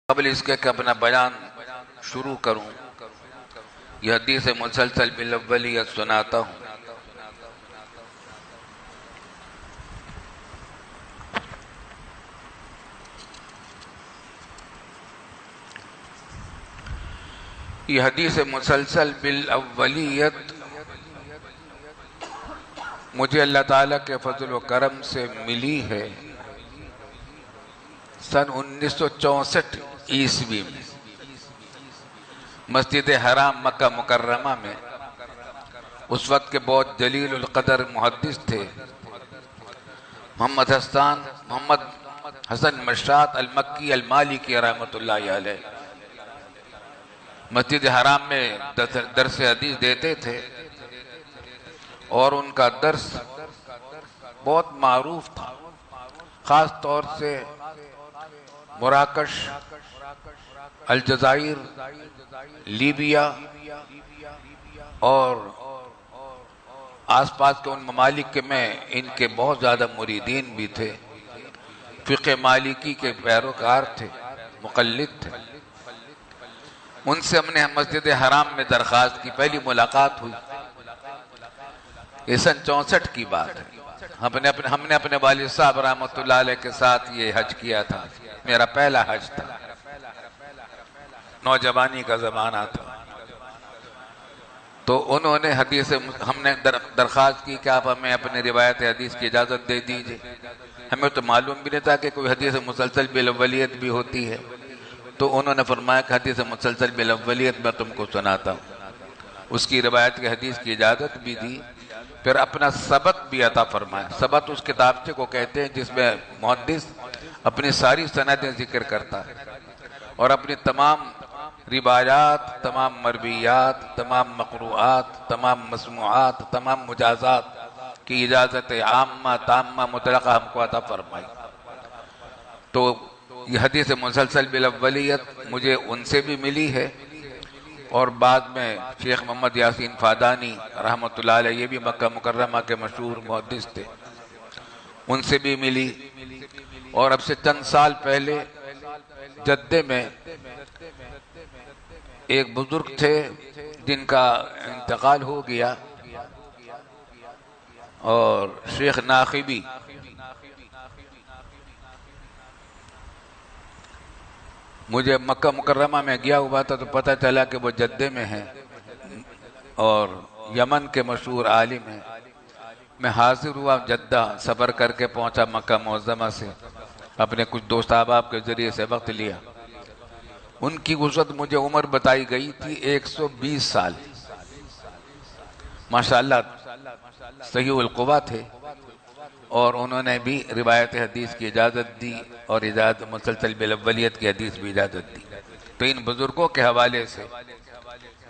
قبل اس کے کہ اپنا بیان شروع کروں، یہ حدیث مسلسل بالاولیت سناتا ہوں۔ یہ حدیث مسلسل بالاولیت مجھے اللہ تعالیٰ کے فضل و کرم سے ملی ہے سن 1964 عیسوی میں، مسجد حرام مکہ مکرمہ میں۔ اس وقت کے بہت جلیل القدر محدث تھے محمد حسن مشات المکی المالکی رحمۃ اللہ علیہ۔ مسجد حرام میں درس حدیث دیتے تھے اور ان کا درس بہت معروف تھا، خاص طور سے مراکش، الجزائر، لیبیا اور آس پاس کے ان ممالک کے میں ان کے بہت زیادہ مریدین بھی تھے، فقہ مالکی کے پیروکار تھے، مقلد تھے۔ ان سے ہم نے مسجد حرام میں درخواست کی، پہلی ملاقات ہوئی، یہ سن 64 کی بات ہے۔ ہم نے اپنے والد صاحب رحمۃ اللہ علیہ کے ساتھ یہ حج کیا تھا، میرا پہلا حج تھا، نوجوانی کا زمانہ تھا۔ تو انہوں نے ہم نے درخواست کی کہ آپ ہمیں اپنی روایت حدیث کی اجازت دے دیجئے۔ ہمیں تو معلوم بھی نہیں تھا کہ کوئی حدیث مسلسل بالاولیت بھی ہوتی ہے، تو انہوں نے فرمایا کہ حدیث مسلسل بالاولیت میں تم کو سناتا ہوں۔ اس کی روایت کی حدیث کی اجازت بھی دی، پھر اپنا سبق بھی عطا فرمایا۔ سبق اس کتابچے کو کہتے ہیں جس میں محدث اپنی ساری سندیں ذکر کرتا ہے اور اپنی تمام روایات، تمام مرویات، تمام مقروءات، تمام مسموعات، تمام مجازات کی اجازت عامہ تامہ مطلقہ ہم کو عطا فرمائی۔ تو یہ حدیث مسلسل بالاولیت مجھے ان سے بھی ملی ہے، اور بعد میں شیخ محمد یاسین فادانی رحمۃ اللہ علیہ، یہ بھی مکہ مکرمہ کے مشہور محدث تھے، ان سے بھی ملی۔ اور اب سے چند سال پہلے جدے میں ایک بزرگ تھے جن کا انتقال ہو گیا، اور شیخ ناقبی، مجھے مکہ مکرمہ میں گیا ہوا تھا تو پتہ چلا کہ وہ جدے میں ہیں اور یمن کے مشہور عالم ہیں۔ میں حاضر ہوا جدہ، سفر کر کے پہنچا مکہ معظمہ سے، اپنے کچھ دوست احباب کے ذریعے سے وقت لیا۔ ان کی وسعت مجھے عمر بتائی گئی تھی 120 سال، ماشاءاللہ صحیح القوا تھے، اور انہوں نے بھی روایت حدیث کی اجازت دی اور اجازت مسلسل بالاولیت کی حدیث بھی اجازت دی۔ تو ان بزرگوں کے حوالے سے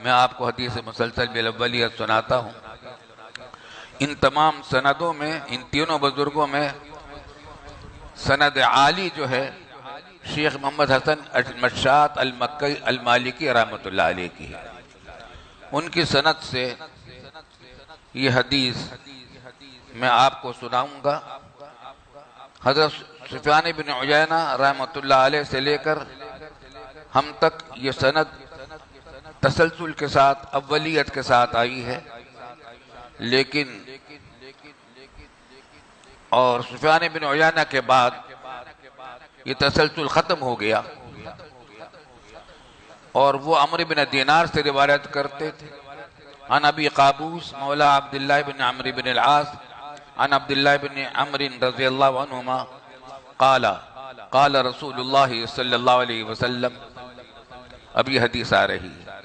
میں آپ کو حدیث مسلسل بالاولیت سناتا ہوں۔ ان تمام سندوں میں، ان تینوں بزرگوں میں سند عالی جو ہے شیخ محمد حسن مشات المکی المالکی رحمۃ اللہ علیہ کی ہے۔ ان کی سند سے یہ حدیث میں آپ کو سناؤں گا۔ حضرت سفیان بن عیینہ رحمۃ اللہ علیہ سے لے کر ہم تک یہ سند تسلسل کے ساتھ، اولیت کے ساتھ آئی ہے، لیکن اور سفیان بن عیینہ کے بعد یہ تسلسل ختم ہو گیا، اور وہ عمرو بن دینار سے روایت کرتے تھے، عن ابی قابوس مولا عبداللہ بن عمرو بن العاص عن عبداللہ بن عمرو رضی اللہ عنہما قال قال رسول اللہ صلی اللہ علیہ وسلم۔ اب یہ حدیث آ رہی ہے،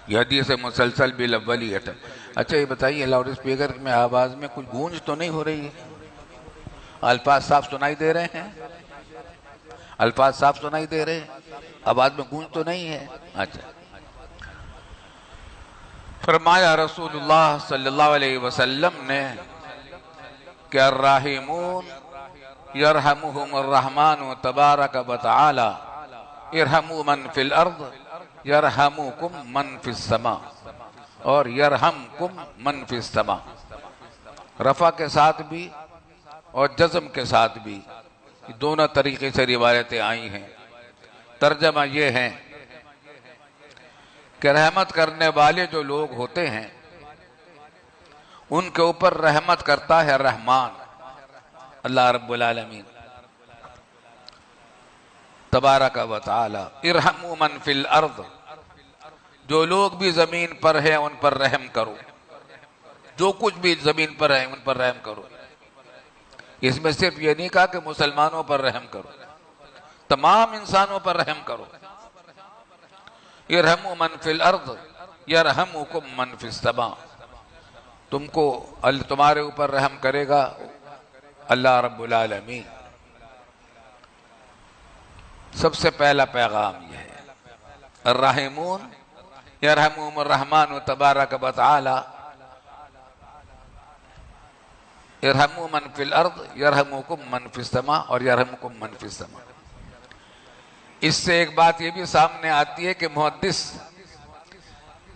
یہ حدیث مسلسل بالاولیت ہے۔ اچھا یہ بتائیے، لاؤڈ اسپیکر میں آواز میں کوئی گونج تو نہیں ہو رہی ہے؟ الفاظ صاف سنائی دے رہے ہیں؟ الفاظ صاف سنائی دے رہے ہیں؟ آواز میں گونج تو نہیں ہے؟ اچھا۔ فرمایا رسول اللہ صلی اللہ علیہ وسلم نے کہ الراحمون یرحمہم الرحمن تبارک و تعالی ارحموا من فی الارض یرحمکم من فی السماء، اور یرحمکم من فی السماء، رفع کے ساتھ بھی اور جزم کے ساتھ بھی دونوں طریقے سے روایتیں آئی ہیں۔ ترجمہ یہ ہے کہ رحمت کرنے والے جو لوگ ہوتے ہیں ان کے اوپر رحمت کرتا ہے رحمان اللہ رب العالمین تبارک و تعالی۔ ارحموا من فی الارض، جو لوگ بھی زمین پر ہیں ان پر رحم کرو، جو کچھ بھی زمین پر ہے ان پر رحم کرو۔ اس میں صرف یہ نہیں کہا کہ مسلمانوں پر رحم کرو، تمام انسانوں پر رحم کرو۔ ارحموا من فی الارض یرحمکم من فی السماء، تم کو تمہارے اوپر رحم کرے گا اللہ رب العالمین۔ سب سے پہلا پیغام یہ ہے، الراحمون یرحمہم الرحمن تبارک و تعالی، ارحموا من فی الارض یرحمکم من فی السماء اور یرحمکم من فی السماء۔ اس سے ایک بات یہ بھی سامنے آتی ہے کہ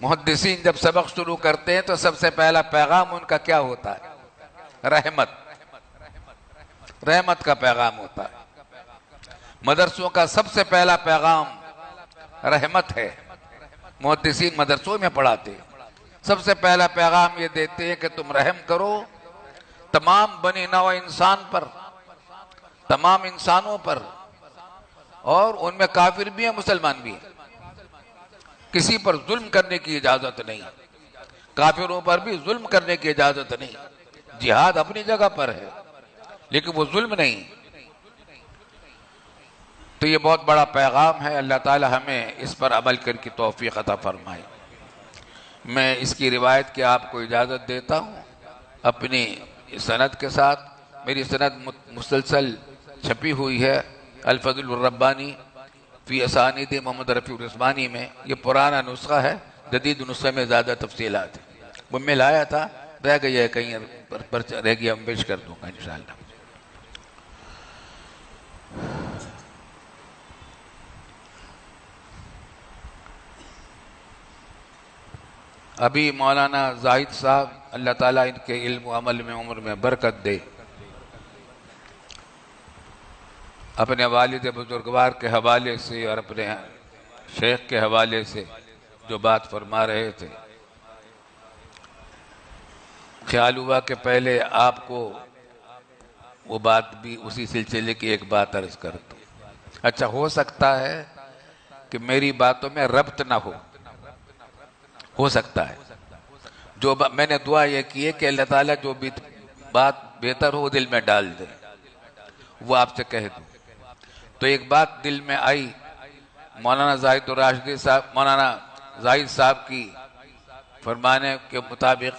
محدثین جب سبق شروع کرتے ہیں تو سب سے پہلا پیغام ان کا کیا ہوتا ہے؟ رحمت کا پیغام ہوتا ہے۔ مدرسوں کا سب سے پہلا پیغام رحمت ہے۔ محدثین مدرسوں میں پڑھاتے ہیں، سب سے پہلا پیغام یہ دیتے ہیں کہ تم رحم کرو تمام بنی نوع انسان پر، تمام انسانوں پر، اور ان میں کافر بھی ہیں مسلمان بھی ہیں۔ کسی پر ظلم کرنے کی اجازت نہیں، کافروں پر بھی ظلم کرنے کی اجازت نہیں۔ جہاد اپنی جگہ پر ہے لیکن وہ ظلم نہیں۔ تو یہ بہت بڑا پیغام ہے، اللہ تعالی ہمیں اس پر عمل کر کی توفیق عطا فرمائے۔ میں اس کی روایت کی آپ کو اجازت دیتا ہوں اپنی سند کے ساتھ۔ میری سند مسلسل چھپی ہوئی ہے الفضل الربانی فی اسانید محمد رفیع العثمانی میں۔ یہ پرانا نسخہ ہے، جدید نسخے میں زیادہ تفصیلات ہیں۔ وہ میں لایا تھا، رہ گئی ہے کہیں پر رہ گیا، میں پیش کر دوں گا انشاءاللہ۔ ابھی مولانا زاہد صاحب اللہ تعالیٰ ان کے علم و عمل میں عمر میں برکت دے، اپنے والد بزرگوار کے حوالے سے اور اپنے شیخ کے حوالے سے جو بات فرما رہے تھے، خیال ہوا کہ پہلے آپ کو وہ بات بھی اسی سلسلے کی ایک بات عرض کر دوں۔ اچھا ہو سکتا ہے کہ میری باتوں میں ربط نہ ہو سکتا ہے، جو میں نے دعا یہ کی ہے کہ اللہ تعالیٰ جو بھی بات بہتر ہو دل میں ڈال دے، وہ آپ سے کہہ دوں۔ تو ایک بات دل میں آئی، مولانا زاہد الراشدی صاحب، مولانا زاہد صاحب کی فرمانے کے مطابق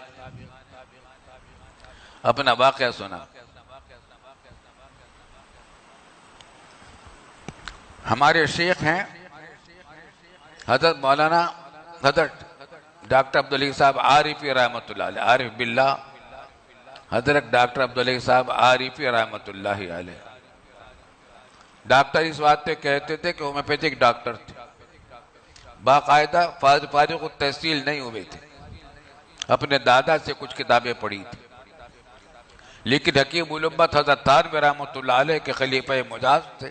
اپنا واقعہ سنا۔ ہمارے شیخ ہیں حضرت مولانا حضرت ڈاکٹر عبدالعلی صاحب عارفی رحمۃ اللہ علیہ، عارف باللہ حضرت ڈاکٹر عبدالعلی صاحب عارفی رحمۃ اللہ علیہ۔ ڈاکٹر اس بات پہ کہتے تھے کہ ہومیوپیتھک ڈاکٹر تھے، باقاعدہ فارغ التحصیل نہیں ہوئے تھے، اپنے دادا سے کچھ کتابیں پڑھی تھی، لیکن حکیم الامت حضرت تھانوی رحمۃ اللہ علیہ کے خلیفہ مجاز تھے،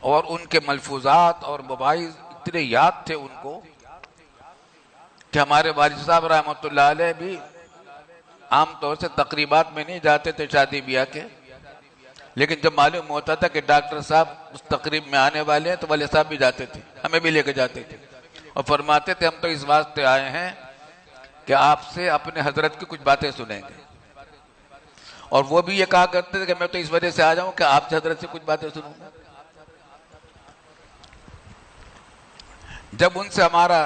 اور ان کے ملفوظات اور مواعظ اتنے یاد تھے ان کو کہ ہمارے والد صاحب رحمۃ اللہ علیہ بھی عام طور سے تقریبات میں نہیں جاتے تھے شادی بیاہ کے، لیکن جب معلوم ہوتا تھا کہ ڈاکٹر صاحب اس تقریب میں آنے والے ہیں تو والد صاحب بھی جاتے تھے، ہمیں بھی لے کے جاتے تھے، اور فرماتے تھے ہم تو اس واسطے آئے ہیں کہ آپ سے اپنے حضرت کی کچھ باتیں سنیں گے، اور وہ بھی یہ کہا کرتے تھے کہ میں تو اس وجہ سے آ جاؤں کہ آپ سے حضرت سے کچھ باتیں سنوں گا۔ جب ان سے ہمارا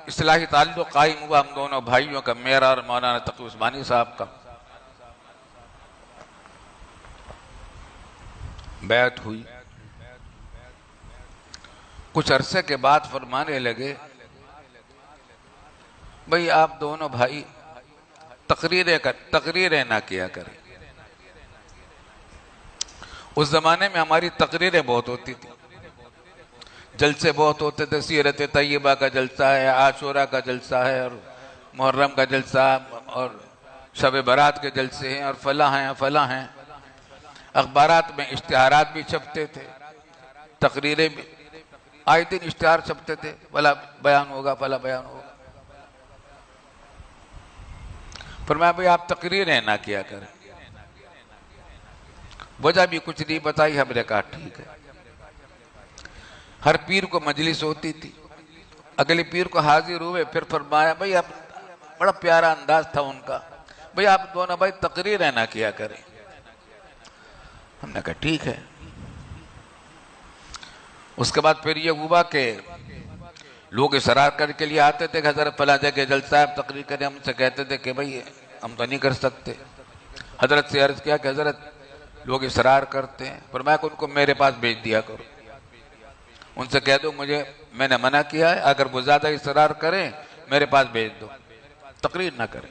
اصلاحی تعلق قائم ہوا، ہم دونوں بھائیوں کا، میرا اور مولانا تقی عثمانی صاحب کا، بیعت ہوئی، کچھ عرصے کے بعد فرمانے لگے بھئی آپ دونوں بھائی تقریریں نہ کیا کریں۔ اس زمانے میں ہماری تقریریں بہت ہوتی تھی، جلسے بہت ہوتے تھے، سیرت طیبہ کا جلسہ ہے، عاشورہ کا جلسہ ہے، اور محرم کا جلسہ، اور شب برات کے جلسے ہیں، اور فلاں ہیں فلاں ہیں۔ اخبارات میں اشتہارات بھی چھپتے تھے، تقریریں بھی، آئے دن اشتہار چھپتے تھے، فلاں بیان ہوگا، فلاں بیان ہوگا۔ فرمایا بھئی آپ تقریریں نہ کیا کریں، وجہ بھی کچھ نہیں بتائی۔ ہم نے کہا ٹھیک ہے۔ ہر پیر کو مجلس ہوتی تھی، اگلے پیر کو حاضر ہوئے، پھر فرمایا بھئی آپ، بڑا پیارا انداز تھا ان کا، بھئی آپ دونوں بھائی تقریریں نہ کیا کریں۔ ہم نے کہا ٹھیک ہے۔ اس کے بعد پھر یہ ہوا کہ لوگ اصرار کر کے لیے آتے تھے کہ حضرت فلاں جگہ جلسہ صاحب تقریر کریں، ہم سے کہتے تھے کہ بھئی ہم تو نہیں کر سکتے۔ حضرت سے عرض کیا کہ حضرت لوگ اصرار کرتے ہیں، فرمایا کہ ان کو میرے پاس بھیج دیا کرو، ان سے کہہ دو میں نے منع کیا ہے، اگر وہ زیادہ اصرار کریں میرے پاس بھیج دو، تقریر نہ کریں۔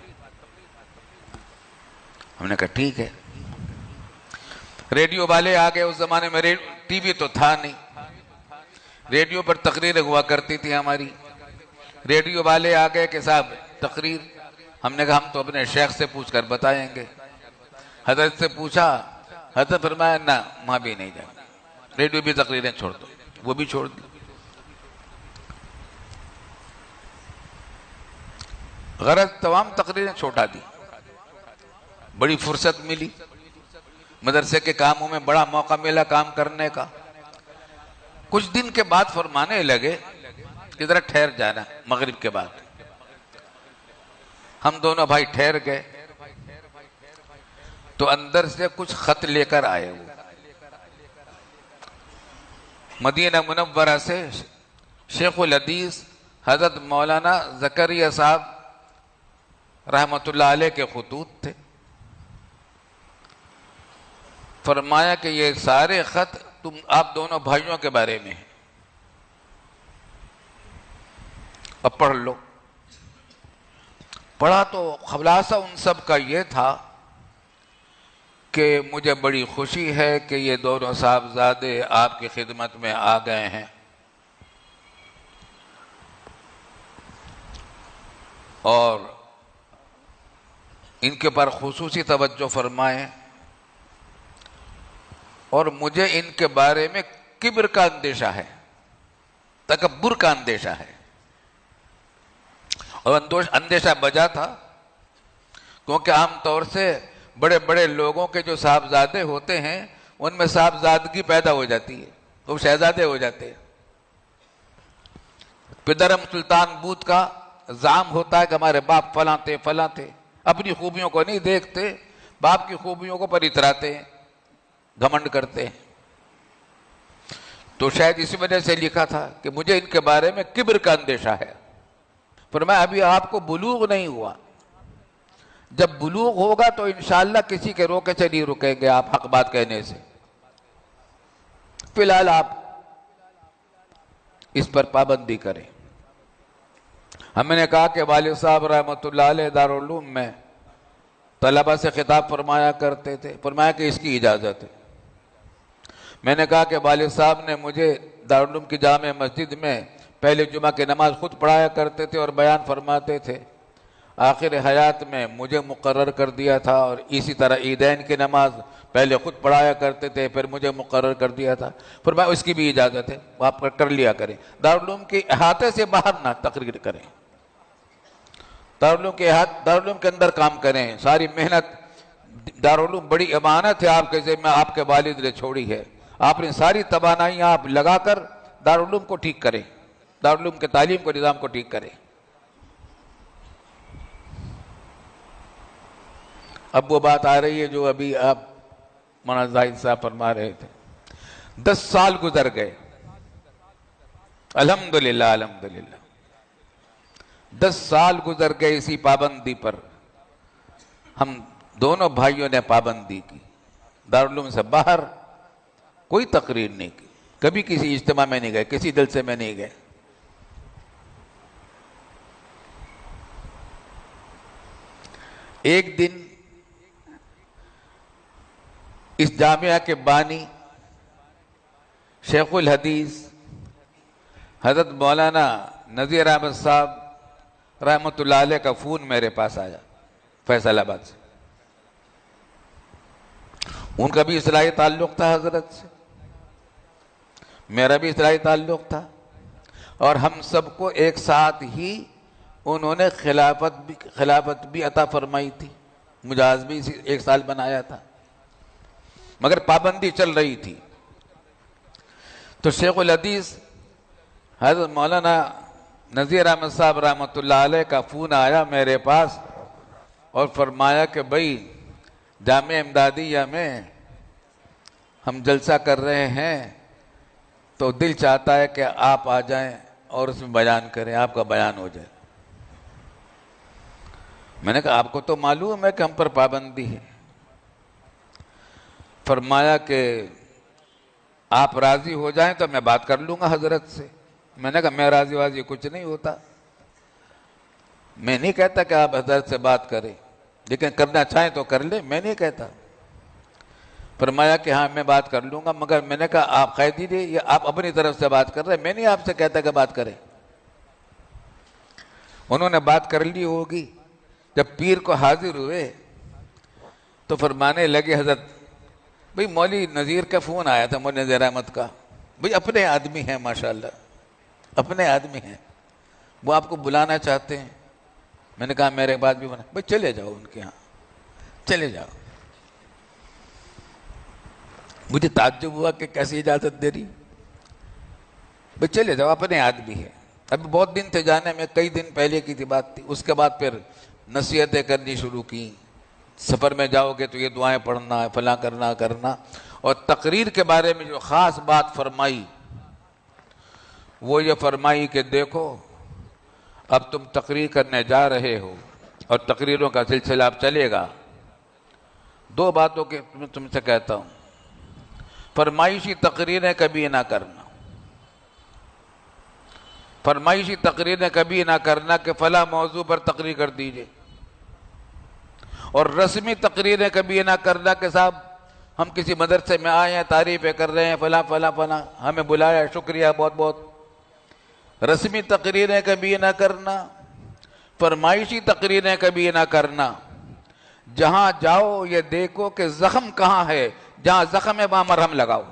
ہم نے کہا ٹھیک ہے۔ ریڈیو والے آ گئے، اس زمانے میں ٹی وی تو تھا نہیں، ریڈیو پر تقریریں ہوا کرتی تھی ہماری۔ ریڈیو والے آ گئے کہ صاحب تقریر، ہم نے کہا ہم تو اپنے شیخ سے پوچھ کر بتائیں گے۔ حضرت سے پوچھا، حضرت فرمایا نہ وہاں بھی نہیں جانا، ریڈیو بھی تقریریں چھوڑ دو، وہ بھی چھوڑ دی۔ غرض تمام تقریریں چھوٹا دی، بڑی فرصت ملی، مدرسے کے کاموں میں بڑا موقع ملا کام کرنے کا۔ کچھ دن کے بعد فرمانے لگے کہ ذرا ٹھہر جانا، مغرب کے بعد۔ ہم دونوں بھائی ٹھہر گئے تو اندر سے کچھ خط لے کر آئے وہ، مدینہ منورہ سے شیخ الحدیث حضرت مولانا زکریا صاحب رحمۃ اللہ علیہ کے خطوط تھے۔ فرمایا کہ یہ سارے خط آپ دونوں بھائیوں کے بارے میں ہیں، اب پڑھ لو۔ پڑھا تو خلاصہ ان سب کا یہ تھا کہ مجھے بڑی خوشی ہے کہ یہ دونوں صاحبزادے آپ کی خدمت میں آ گئے ہیں، اور ان کے پر خصوصی توجہ فرمائیں، اور مجھے ان کے بارے میں کبر کا اندیشہ ہے، تکبر کا اندیشہ ہے۔ اور اندیشہ بجا تھا، کیونکہ عام طور سے بڑے بڑے لوگوں کے جو صاحبزادے ہوتے ہیں ان میں صاحبزادگی پیدا ہو جاتی ہے، وہ شہزادے ہو جاتے ہیں۔ پدرم سلطان بود کا زعم ہوتا ہے کہ ہمارے باپ فلاں تھے فلاں تھے، اپنی خوبیوں کو نہیں دیکھتے، باپ کی خوبیوں کو پر اتراتے ہیں، گھمنڈ کرتے ہیں۔ تو شاید اسی وجہ سے لکھا تھا کہ مجھے ان کے بارے میں کبر کا اندیشہ ہے۔ فرمایا ابھی آپ کو بلوغ نہیں ہوا، جب بلوغ ہوگا تو انشاءاللہ کسی کے روکے سے نہیں رکیں گے آپ حق بات کہنے سے، فی الحال آپ اس پر پابندی کریں۔ ہم نے کہا کہ والد صاحب رحمۃ اللہ علیہ دارالعلوم میں طلبہ سے خطاب فرمایا کرتے تھے، فرمایا کہ اس کی اجازت ہے۔ میں نے کہا کہ والد صاحب نے مجھے دارالعلوم کی جامع مسجد میں پہلے جمعہ کی نماز خود پڑھایا کرتے تھے اور بیان فرماتے تھے، آخر حیات میں مجھے مقرر کر دیا تھا، اور اسی طرح عیدین کی نماز پہلے خود پڑھایا کرتے تھے پھر مجھے مقرر کر دیا تھا، فرمایا اس کی بھی اجازت ہے، آپ کر لیا کریں، دارالعلوم کے احاطے سے باہر نہ تقریر کریں، دارالعلوم کے اندر کام کریں، ساری محنت، دارالعلوم بڑی امانت ہے آپ کے ذمہ، آپ کے والد نے چھوڑی ہے، آپ نے ساری توانائیاں آپ لگا کر دارالعلوم کو ٹھیک کریں، دارالعلوم کے تعلیم کو نظام کو ٹھیک کریں۔ اب وہ بات آ رہی ہے جو ابھی آپ مولانا زاہد صاحب فرما رہے تھے، 10 سال گزر گئے، الحمدللہ الحمدللہ 10 سال گزر گئے اسی پابندی پر، ہم دونوں بھائیوں نے پابندی کی، دارالعلوم سے باہر کوئی تقریر نہیں کی، کبھی کسی اجتماع میں نہیں گئے، کسی جلسے میں نہیں گئے۔ ایک دن اس جامعہ کے بانی شیخ الحدیث حضرت مولانا نذیر احمد صاحب رحمۃ اللہ علیہ کا فون میرے پاس آیا فیصل آباد سے، ان کا بھی اصلاحی تعلق تھا حضرت سے، میرا بھی اصلاحی تعلق تھا، اور ہم سب کو ایک ساتھ ہی انہوں نے خلافت بھی عطا فرمائی تھی، مجاز بھی ایک سال بنایا تھا، مگر پابندی چل رہی تھی۔ تو شیخ الحدیث حضرت مولانا نذیر احمد صاحب رحمۃ اللہ علیہ کا فون آیا میرے پاس اور فرمایا کہ بھائی جامعہ امدادیہ میں ہم جلسہ کر رہے ہیں تو دل چاہتا ہے کہ آپ آ جائیں اور اس میں بیان کریں، آپ کا بیان ہو جائے۔ میں نے کہا آپ کو تو معلوم ہے کہ ہم پر پابندی ہے۔ فرمایا کہ آپ راضی ہو جائیں تو میں بات کر لوں گا حضرت سے۔ میں نے کہا میں راضی وازی کچھ نہیں ہوتا، میں نہیں کہتا کہ آپ حضرت سے بات کریں، لیکن کرنا چاہیں تو کر لیں، میں نہیں کہتا۔ فرمایا کہ ہاں میں بات کر لوں گا، مگر میں نے کہا آپ قید دیجیے، یا آپ اپنی طرف سے بات کر رہے ہیں، میں نہیں آپ سے کہتا کہ بات کریں۔ انہوں نے بات کر لی ہوگی۔ جب پیر کو حاضر ہوئے تو فرمانے لگے حضرت بھئی مولوی نذیر کا فون آیا تھا، مولوی نذیر احمد کا، بھئی اپنے آدمی ہیں ماشاءاللہ، اپنے آدمی ہیں، وہ آپ کو بلانا چاہتے ہیں۔ میں نے کہا میرے بات بھی بنا، بھئی چلے جاؤ ان کے ہاں، چلے جاؤ۔ مجھے تعجب ہوا کہ کیسی اجازت دے رہی، بھئی چلے جاؤ اپنے آدمی ہے۔ ابھی بہت دن تھے جانے میں، کئی دن پہلے کی تھی بات تھی۔ اس کے بعد پھر نصیحتیں کرنی شروع کی، سفر میں جاؤ گے تو یہ دعائیں پڑھنا ہے، فلاں کرنا۔ اور تقریر کے بارے میں جو خاص بات فرمائی وہ یہ فرمائی کہ دیکھو اب تم تقریر کرنے جا رہے ہو اور تقریروں کا سلسلہ اب چلے گا، دو باتوں کے تم سے کہتا ہوں، فرمائشی تقریریں کبھی نہ کرنا، فرمائشی تقریریں کبھی نہ کرنا کہ فلاں موضوع پر تقریر کر دیجئے، اور رسمی تقریریں کبھی نہ کرنا کہ صاحب ہم کسی مدرسے میں آئے ہیں، تعریفیں کر رہے ہیں، فلاں فلاں فلاں، ہمیں بلایا، شکریہ بہت بہت۔ رسمی تقریریں کبھی نہ کرنا، فرمائشی تقریریں کبھی نہ کرنا۔ جہاں جاؤ یہ دیکھو کہ زخم کہاں ہے، جہاں زخم ہے وہاں مرہم لگاؤ،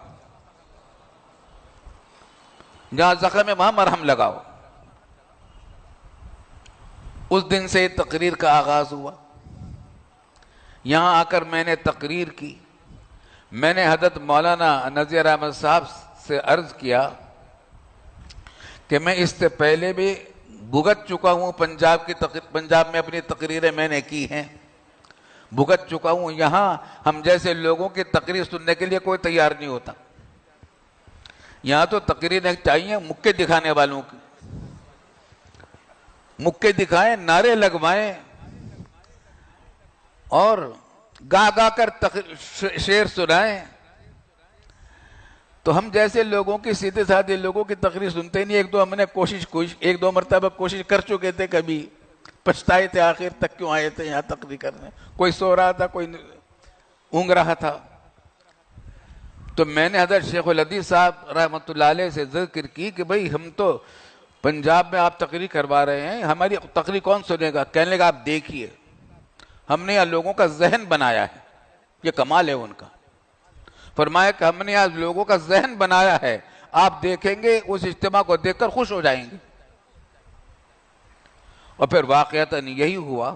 جہاں زخم ہے وہاں مرہم لگاؤ۔ اس دن سے تقریر کا آغاز ہوا۔ یہاں آ کر میں نے تقریر کی۔ میں نے حضرت مولانا نذیر احمد صاحب سے عرض کیا کہ میں اس سے پہلے بھی بھگت چکا ہوں، پنجاب میں اپنی تقریریں میں نے کی ہیں، بھگت چکا ہوں۔ یہاں ہم جیسے لوگوں کی تقریر سننے کے لیے کوئی تیار نہیں ہوتا۔ یہاں تو تقریریں چاہیے مکے دکھانے والوں کی، مکے دکھائیں، نعرے لگوائیں اور گا گا کر شعر سنائیں۔ تو ہم جیسے لوگوں کی، سیدھے سادھے لوگوں کی تقریر سنتے ہی نہیں۔ ایک دو مرتبہ کوشش کر چکے تھے، کبھی پچھتائے تھے آخر تک کیوں آئے تھے یہاں تقریر کرنے۔ کوئی سو رہا تھا، کوئی اونگ رہا تھا۔ تو میں نے حضرت شیخ الحدیث صاحب رحمۃ اللہ علیہ سے ذکر کی کہ بھئی ہم تو پنجاب میں آپ تقریر کروا رہے ہیں، ہماری تقریر کون سنے گا؟ کہنے لگا آپ دیکھیے، ہم نے یہاں لوگوں کا ذہن بنایا ہے، یہ کمال ہے ان کا۔ فرمایا کہ ہم نے یہاں لوگوں کا ذہن بنایا ہے، آپ دیکھیں گے اس اجتماع کو دیکھ کر خوش ہو جائیں گے۔ اور پھر واقعتاً یہی ہوا۔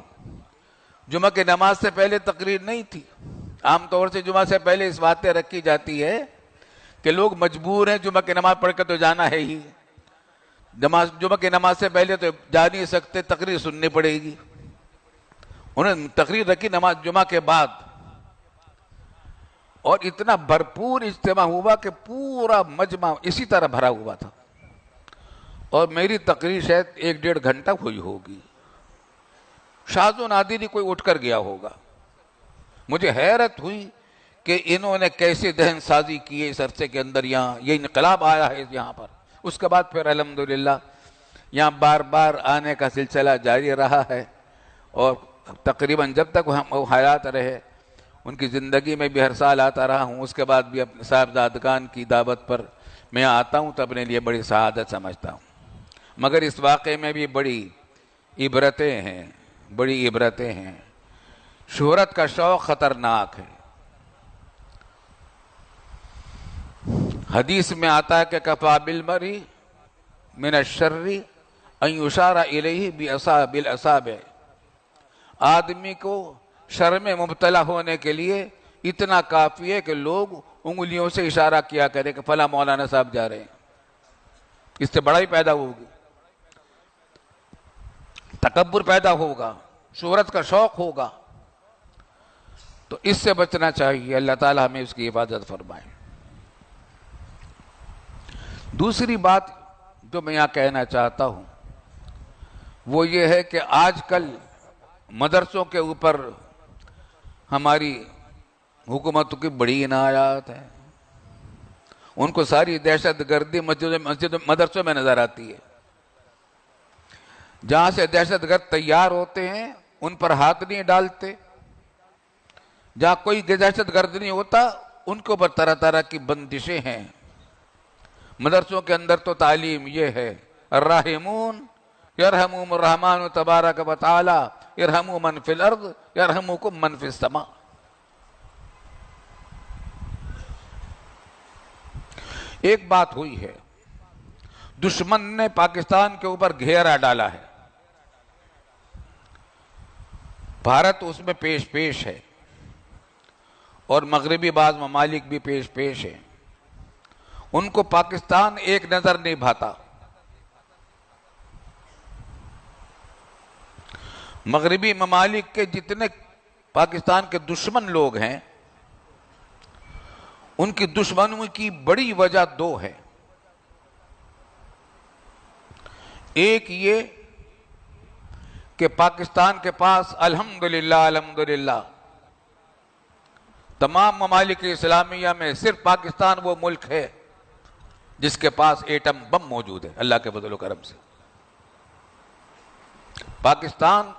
جمعہ کی نماز سے پہلے تقریر نہیں تھی۔ عام طور سے جمعہ سے پہلے اس باتیں رکھی جاتی ہے کہ لوگ مجبور ہیں جمعہ کی نماز پڑھ کے تو جانا ہے ہی، جمعہ کی نماز سے پہلے تو جا نہیں سکتے، تقریر سننی پڑے گی۔ انہوں نے تقریر رکھی نماز جمعہ کے بعد، اور اتنا بھرپور اجتماع ہوا کہ پورا مجمع اسی طرح بھرا ہوا تھا، اور میری تقریر شاید 1-1.5 گھنٹہ ہوئی ہوگی۔ شاذ و نادر ہی کوئی اٹھ کر گیا ہوگا۔ مجھے حیرت ہوئی کہ انہوں نے کیسے ذہن سازی کی ہے اس عرصے کے اندر، یہاں یہ انقلاب آیا ہے یہاں پر۔ اس کے بعد پھر الحمدللہ یہاں بار بار آنے کا سلسلہ جاری رہا ہے، اور تقریباً جب تک وہ حیات رہے ان کی زندگی میں بھی ہر سال آتا رہا ہوں۔ اس کے بعد بھی اپنے صاحبزادگان کی دعوت پر میں آتا ہوں تو اپنے لیے بڑی سعادت سمجھتا ہوں۔ مگر اس واقعے میں بھی بڑی عبرتیں ہیں۔ شہرت کا شوق خطرناک ہے۔ حدیث میں آتا ہے کہ کفا بالمری من الشر ان یشار الیہ بالاصابع، آدمی کو شر میں مبتلا ہونے کے لیے اتنا کافی ہے کہ لوگ انگلیوں سے اشارہ کیا کرے کہ فلاں مولانا صاحب جا رہے ہیں. اس سے بڑائی پیدا ہوگی، تکبر پیدا ہوگا، شہرت کا شوق ہوگا. تو اس سے بچنا چاہیے. اللہ تعالی ہمیں اس کی حفاظت فرمائے. دوسری بات جو میں یہاں کہنا چاہتا ہوں وہ یہ ہے کہ آج کل مدرسوں کے اوپر ہماری حکومت کی بڑی عنایات ہے. ان کو ساری دہشت گردی مدرسوں میں نظر آتی ہے. جہاں سے دہشت گرد تیار ہوتے ہیں ان پر ہاتھ نہیں ڈالتے. جہاں کوئی دہشت گرد نہیں ہوتا ان کے اوپر طرح طرح کی بندشیں ہیں. مدرسوں کے اندر تو تعلیم یہ ہے الراحمون یرحمہم الرحمن تبارک و تعالی ارحموا من فی الارض یرحمکم من فی السماء. ایک بات ہوئی ہے، دشمن نے پاکستان کے اوپر گھیرا ڈالا ہے، بھارت اس میں پیش ہے اور مغربی بعض ممالک بھی پیش ہیں. ان کو پاکستان ایک نظر نہیں بھاتا. مغربی ممالک کے جتنے پاکستان کے دشمن لوگ ہیں ان کی دشمنوں کی بڑی وجہ دو ہے. ایک یہ کہ پاکستان کے پاس الحمدللہ تمام ممالک اسلامیہ میں صرف پاکستان وہ ملک ہے جس کے پاس ایٹم بم موجود ہے. اللہ کے فضل و کرم سے پاکستان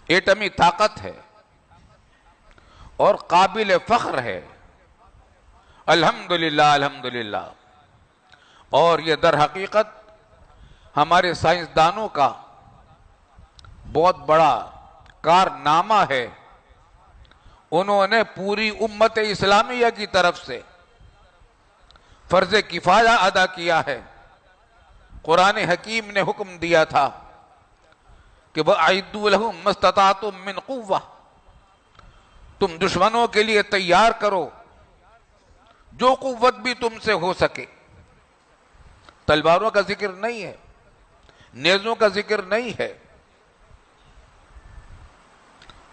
ایٹمی طاقت ہے اور قابل فخر ہے. الحمدللہ. اور یہ در حقیقت ہمارے سائنسدانوں کا بہت بڑا کارنامہ ہے. انہوں نے پوری امت اسلامیہ کی طرف سے فرض کفایہ ادا کیا ہے. قرآن حکیم نے حکم دیا تھا کہ وَأَعِدُّوا لَهُم مَّا اسْتَطَعْتُم مِّن قُوَّةٍ، تم دشمنوں کے لیے تیار کرو جو قوت بھی تم سے ہو سکے. تلواروں کا ذکر نہیں ہے، نیزوں کا ذکر نہیں ہے.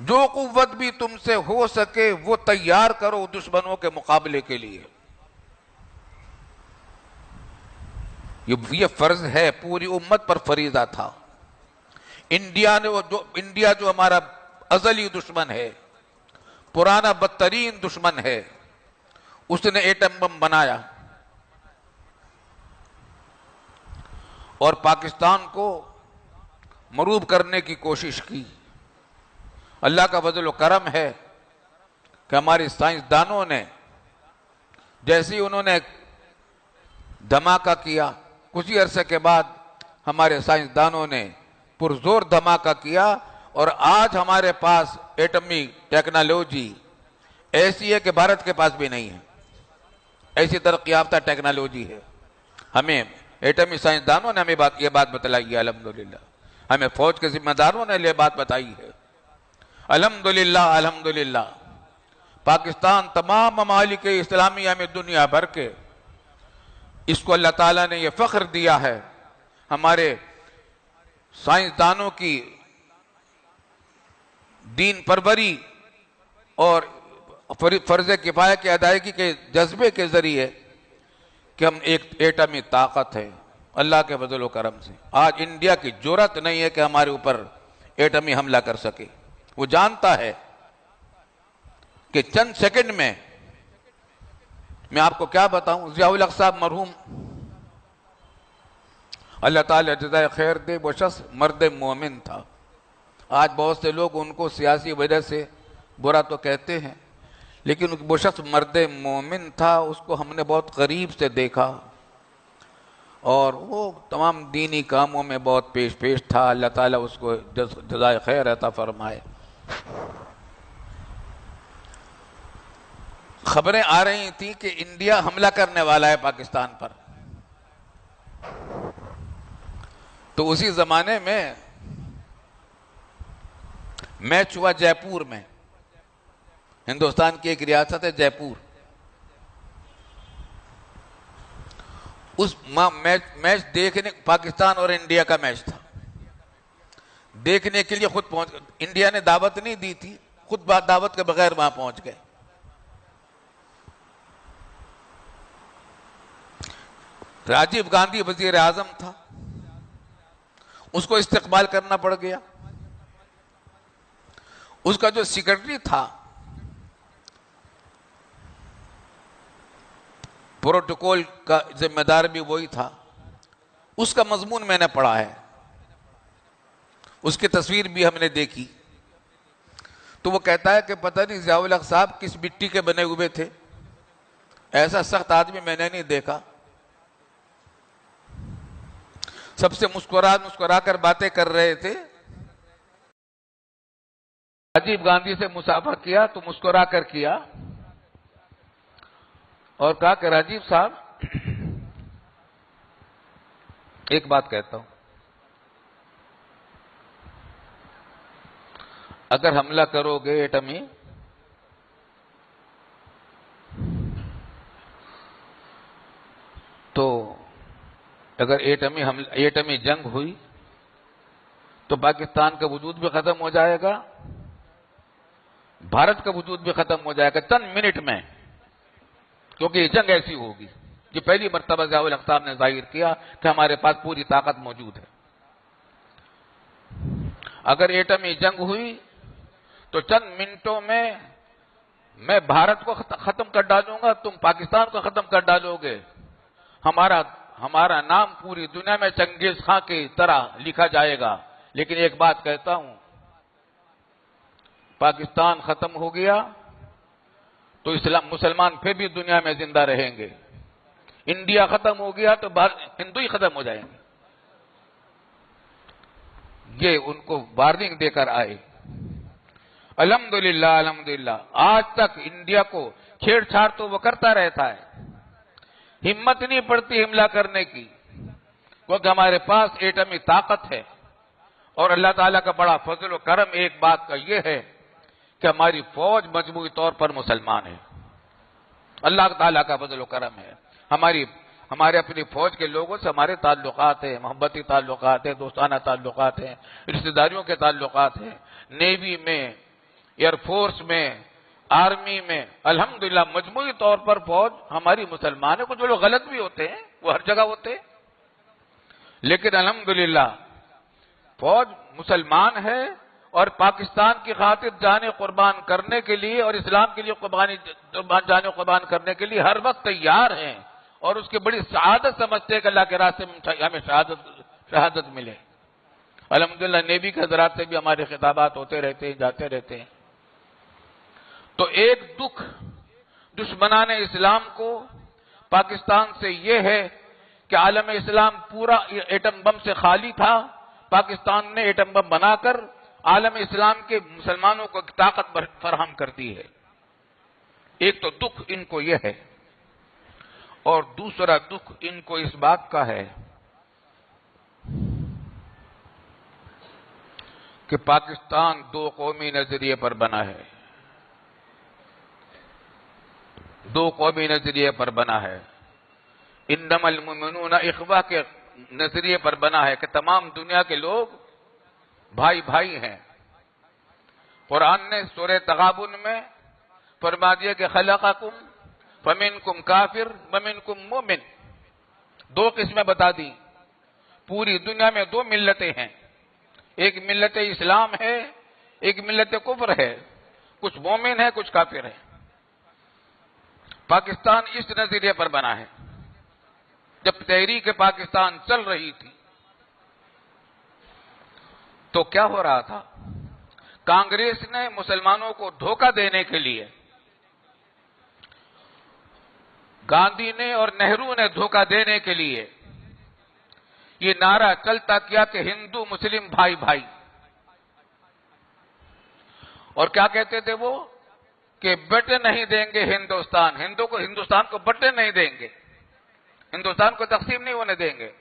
جو قوت بھی تم سے ہو سکے وہ تیار کرو دشمنوں کے مقابلے کے لیے. یہ فرض ہے، پوری امت پر فریضہ تھا. انڈیا جو ہمارا ازلی دشمن ہے، پرانا بدترین دشمن ہے، اس نے ایٹم بم بنایا اور پاکستان کو مروب کرنے کی کوشش کی. اللہ کا فضل و کرم ہے کہ ہمارے سائنسدانوں نے جیسے انہوں نے دھماکہ کیا، کچھ ہی عرصے کے بعد ہمارے سائنسدانوں نے پرزور دھماکہ کیا اور آج ہمارے پاس ایٹمی ٹیکنالوجی ایسی ہے کہ بھارت کے پاس بھی نہیں ہے. ایسی ترقی یافتہ ٹیکنالوجی ہے. ہمیں ایٹمی سائنسدانوں نے ہمیں یہ بات بتلائی ہے. الحمدللہ ہمیں فوج کے ذمہ داروں نے یہ بات بتائی ہے. الحمدللہ پاکستان تمام ممالک اسلامیہ میں دنیا بھر کے اس کو اللہ تعالیٰ نے یہ فخر دیا ہے. ہمارے سائنسدانوں کی دین پروری اور فرض کفایہ کی ادائیگی کے جذبے کے ذریعے کہ ہم ایک ایٹمی طاقت ہے. اللہ کے فضل و کرم سے آج انڈیا کی جرأت نہیں ہے کہ ہمارے اوپر ایٹمی حملہ کر سکے. وہ جانتا ہے کہ چند سیکنڈ میں آپ کو کیا بتاؤں، ضیاء الحق صاحب مرحوم اللہ تعالیٰ جزائے خیر دے، وہ شخص مرد مومن تھا. آج بہت سے لوگ ان کو سیاسی وجہ سے برا تو کہتے ہیں، لیکن وہ شخص مرد مومن تھا. اس کو ہم نے بہت قریب سے دیکھا اور وہ تمام دینی کاموں میں بہت پیش تھا. اللہ تعالیٰ اس کو جزائے خیر عطا فرمائے. خبریں آ رہی تھیں کہ انڈیا حملہ کرنے والا ہے پاکستان پر. تو اسی زمانے میں میچ ہوا جے پور میں. ہندوستان کی ایک ریاست ہے جے پور. اس میچ دیکھنے، پاکستان اور انڈیا کا میچ تھا، دیکھنے کے لیے خود پہنچ گئے. انڈیا نے دعوت نہیں دی تھی، خود دعوت کے بغیر وہاں پہنچ گئے. راجیو گاندھی وزیر اعظم تھا، اس کو استقبال کرنا پڑ گیا. اس کا جو سیکرٹری تھا، پروٹوکول کا ذمہ دار بھی وہی تھا، اس کا مضمون میں نے پڑھا ہے، اس کی تصویر بھی ہم نے دیکھی. تو وہ کہتا ہے کہ پتہ نہیں ضیاء الحق صاحب کس مٹی کے بنے ہوئے تھے، ایسا سخت آدمی میں نے نہیں دیکھا. سب سے مسکرا کر باتیں کر رہے تھے. راجیو گاندھی سے مصافحہ کیا تو مسکرا کر کیا اور کہا کہ راجیو صاحب ایک بات کہتا ہوں، اگر حملہ کرو گے ایٹمی تو اگر ایٹمی جنگ ہوئی تو پاکستان کا وجود بھی ختم ہو جائے گا، بھارت کا وجود بھی ختم ہو جائے گا چند منٹ میں، کیونکہ یہ جنگ ایسی ہوگی. یہ پہلی مرتبہ ضیاء الحق صاحب نے ظاہر کیا کہ ہمارے پاس پوری طاقت موجود ہے. اگر ایٹمی جنگ ہوئی تو چند منٹوں میں بھارت کو ختم کر ڈالوں گا، تم پاکستان کو ختم کر ڈالو گے. ہمارا نام پوری دنیا میں چنگیز خان کی طرح لکھا جائے گا. لیکن ایک بات کہتا ہوں، پاکستان ختم ہو گیا تو مسلمان پھر بھی دنیا میں زندہ رہیں گے. انڈیا ختم ہو گیا تو ہندو ہی ختم ہو جائیں گے. یہ ان کو وارننگ دے کر آئے. الحمدللہ آج تک انڈیا کو چھیڑ چھاڑ تو وہ کرتا رہتا ہے، ہمت نہیں پڑتی حملہ کرنے کی، کیونکہ ہمارے پاس ایٹمی طاقت ہے. اور اللہ تعالیٰ کا بڑا فضل و کرم ایک بات کا یہ ہے کہ ہماری فوج مجموعی طور پر مسلمان ہے. اللہ تعالیٰ کا فضل و کرم ہے. ہمارے اپنی فوج کے لوگوں سے ہمارے تعلقات ہیں، محبتی تعلقات ہیں، دوستانہ تعلقات ہیں، رشتہ داریوں کے تعلقات ہیں. نیوی میں، ایئر فورس میں، آرمی میں الحمدللہ مجموعی طور پر فوج ہماری مسلمان ہے. کچھ لوگ غلط بھی ہوتے ہیں، وہ ہر جگہ ہوتے ہیں، لیکن الحمدللہ فوج مسلمان ہے اور پاکستان کی خاطر جانیں قربان کرنے کے لیے اور اسلام کے لیے جانیں قربان کرنے کے لیے ہر وقت تیار ہیں. اور اس کی بڑی سعادت سمجھتے ہیں کہ اللہ کے راستے میں ہمیں شہادت ملے. الحمدللہ نیوی کے حضرات سے بھی ہمارے خطابات ہوتے رہتے ہیں، جاتے رہتے ہیں. تو ایک دکھ دشمنان اسلام کو پاکستان سے یہ ہے کہ عالم اسلام پورا ایٹم بم سے خالی تھا. پاکستان نے ایٹم بم بنا کر عالم اسلام کے مسلمانوں کو طاقت فراہم کر دی ہے. ایک تو دکھ ان کو یہ ہے، اور دوسرا دکھ ان کو اس بات کا ہے کہ پاکستان دو قومی نظریے پر بنا ہے، دو قومی نظریے پر بنا ہے. انما المؤمنون اخوہ کے نظریے پر بنا ہے کہ تمام دنیا کے لوگ بھائی بھائی ہیں. قرآن نے سورہ تغابن میں فرما دیا کہ خلقکم فمنکم کافر ومنکم مومن. دو قسمیں بتا دی. پوری دنیا میں دو ملتیں ہیں، ایک ملت اسلام ہے، ایک ملت کفر ہے. کچھ مومن ہے، کچھ کافر ہے. پاکستان اس نظریے پر بنا ہے. جب تحریک پاکستان چل رہی تھی تو کیا ہو رہا تھا؟ کانگریس نے مسلمانوں کو دھوکہ دینے کے لیے، گاندھی نے اور نہرو نے دھوکہ دینے کے لیے یہ نعرہ چلتا کیا کہ ہندو مسلم بھائی بھائی. اور کیا کہتے تھے وہ؟ کہ بٹے نہیں دیں گے ہندوستان، ہندوستان کو بٹے نہیں دیں گے، ہندوستان کو تقسیم نہیں ہونے دیں گے.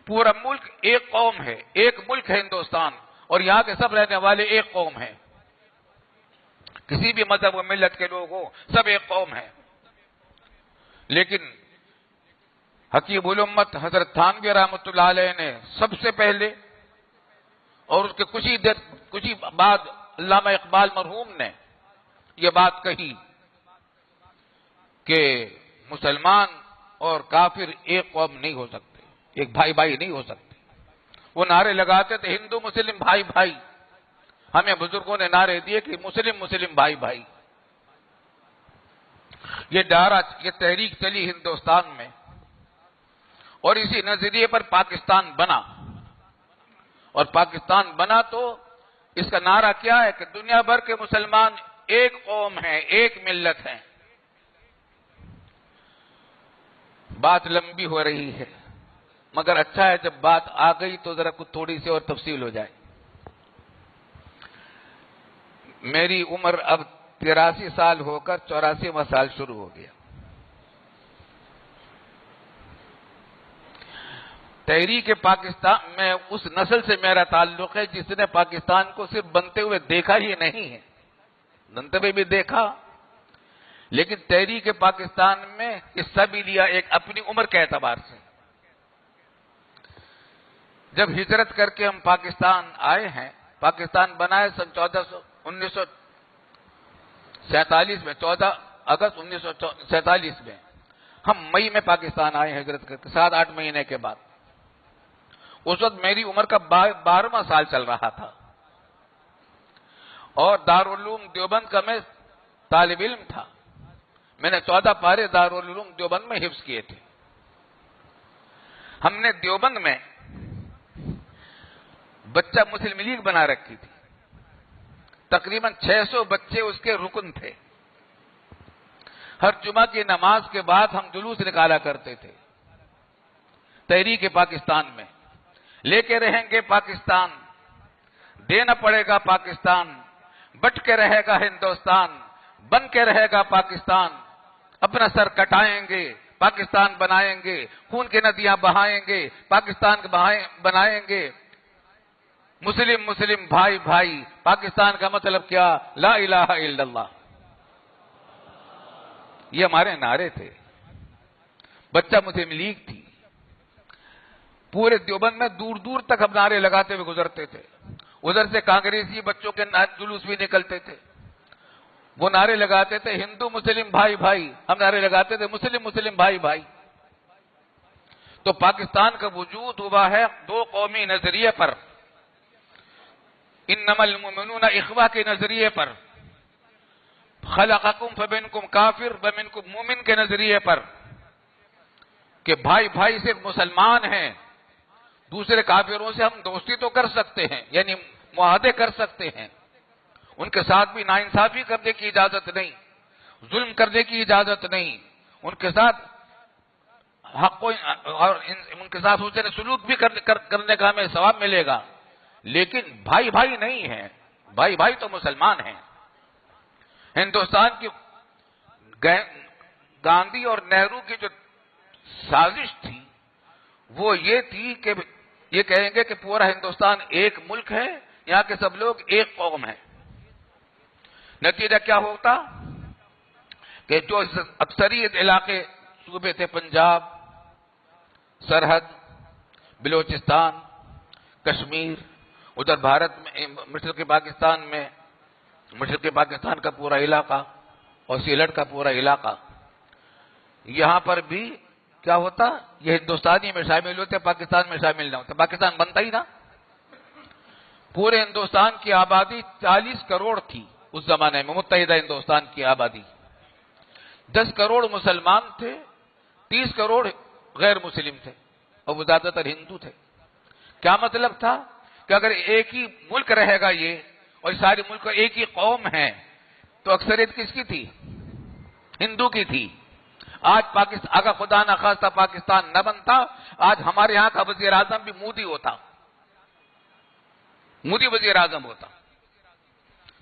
پورا ملک ایک قوم ہے، ایک ملک ہے ہندوستان، اور یہاں کے سب رہنے والے ایک قوم ہیں، کسی بھی مذہب و ملت کے لوگ ہوں، سب ایک قوم ہیں. لیکن حکیم الامت حضرت تھانوی رحمۃ اللہ علیہ نے سب سے پہلے، اور اس کے کچھ ہی بعد علامہ اقبال مرحوم نے یہ بات کہی کہ مسلمان اور کافر ایک قوم نہیں ہو سکتے، ایک بھائی بھائی نہیں ہو سکتے. وہ نعرے لگاتے تھے ہندو مسلم بھائی بھائی، ہمیں بزرگوں نے نعرے دیے کہ مسلم مسلم بھائی بھائی. یہ تحریک چلی ہندوستان میں، اور اسی نظریے پر پاکستان بنا. اور پاکستان بنا تو اس کا نعرہ کیا ہے کہ دنیا بھر کے مسلمان ایک قوم ہیں، ایک ملت ہیں. بات لمبی ہو رہی ہے، مگر اچھا ہے جب بات آ گئی تو ذرا کچھ تھوڑی سی اور تفصیل ہو جائے. میری عمر اب 83 سال ہو کر 84واں سال شروع ہو گیا. تحریک پاکستان میں اس نسل سے میرا تعلق ہے جس نے پاکستان کو صرف بنتے ہوئے دیکھا ہی نہیں ہے، بنتے ہوئے بھی دیکھا، لیکن تحریک پاکستان میں حصہ بھی لیا ایک اپنی عمر کے اعتبار سے. جب ہجرت کر کے ہم پاکستان آئے ہیں، پاکستان بنا ہے سن 1947 میں، 14 اگست 1947 میں. ہم مئی میں پاکستان آئے ہیں ہجرت کر کے 7-8 مہینے کے بعد. اس وقت میری عمر کا 12واں سال چل رہا تھا، اور دارالعلوم دیوبند کا میں طالب علم تھا. میں نے 14 پارے دارالعلوم دیوبند میں حفظ کیے تھے. ہم نے دیوبند میں بچہ مسلم لیگ بنا رکھی تھی، تقریباً 600 بچے اس کے رکن تھے. ہر جمعہ کی نماز کے بعد ہم جلوس نکالا کرتے تھے تحریک پاکستان میں. لے کے رہیں گے پاکستان، دینا پڑے گا پاکستان، بٹ کے رہے گا ہندوستان، بن کے رہے گا پاکستان. اپنا سر کٹائیں گے، پاکستان بنائیں گے، خون کی ندیاں بہائیں گے، پاکستان بنائیں گے. مسلم مسلم بھائی بھائی، پاکستان کا مطلب کیا؟ لا الہ الا اللہ. یہ ہمارے نعرے تھے. بچہ مسلم لیگ تھی. پورے دیوبند میں دور دور تک ہم نعرے لگاتے ہوئے گزرتے تھے. ادھر سے کانگریسی بچوں کے جلوس بھی نکلتے تھے، وہ نعرے لگاتے تھے ہندو مسلم بھائی بھائی، ہم نعرے لگاتے تھے مسلم مسلم بھائی بھائی. تو پاکستان کا وجود ہوا ہے دو قومی نظریے پر، انما المؤمنون اخوہ کے نظریے پر، خلقکم فمنکم کافر ومنکم مومن کے نظریے پر، کہ بھائی بھائی صرف مسلمان ہیں. دوسرے کافروں سے ہم دوستی تو کر سکتے ہیں، یعنی معاہدے کر سکتے ہیں، ان کے ساتھ بھی ناانصافی کرنے کی اجازت نہیں، ظلم کرنے کی اجازت نہیں، ان کے ساتھ حق اور ان کے ساتھ حسن سلوک بھی کرنے کا ہمیں ثواب ملے گا. لیکن بھائی بھائی نہیں ہیں. بھائی بھائی تو مسلمان ہیں. ہندوستان کی گاندھی اور نہرو کی جو سازش تھی وہ یہ تھی کہ یہ کہیں گے کہ پورا ہندوستان ایک ملک ہے، یہاں کے سب لوگ ایک قوم ہیں. نتیجہ کیا ہوتا کہ جو اکثریت علاقے صوبے تھے، پنجاب، سرحد، بلوچستان، کشمیر، ادھر بھارت میں مشرقی پاکستان میں مشرقی پاکستان کا پورا علاقہ اور سیلٹ کا پورا علاقہ، یہاں پر بھی کیا ہوتا، یہ ہندوستانی میں شامل ہوتے، پاکستان میں شامل نہ ہوتے، پاکستان بنتا ہی نہ. پورے ہندوستان کی آبادی 40 کروڑ تھی اس زمانے میں، متحدہ ہندوستان کی آبادی 10 کروڑ مسلمان تھے، 30 کروڑ غیر مسلم تھے، اور وہ زیادہ تر ہندو تھے. کیا مطلب تھا کہ اگر ایک ہی ملک رہے گا یہ، اور سارے ملک ایک ہی قوم ہے، تو اکثریت کس کی تھی؟ ہندو کی تھی. آج پاکستان اگر خدا نہ خواستہ پاکستان نہ بنتا، آج ہمارے یہاں کا وزیر اعظم بھی مودی ہوتا، مودی وزیر اعظم ہوتا،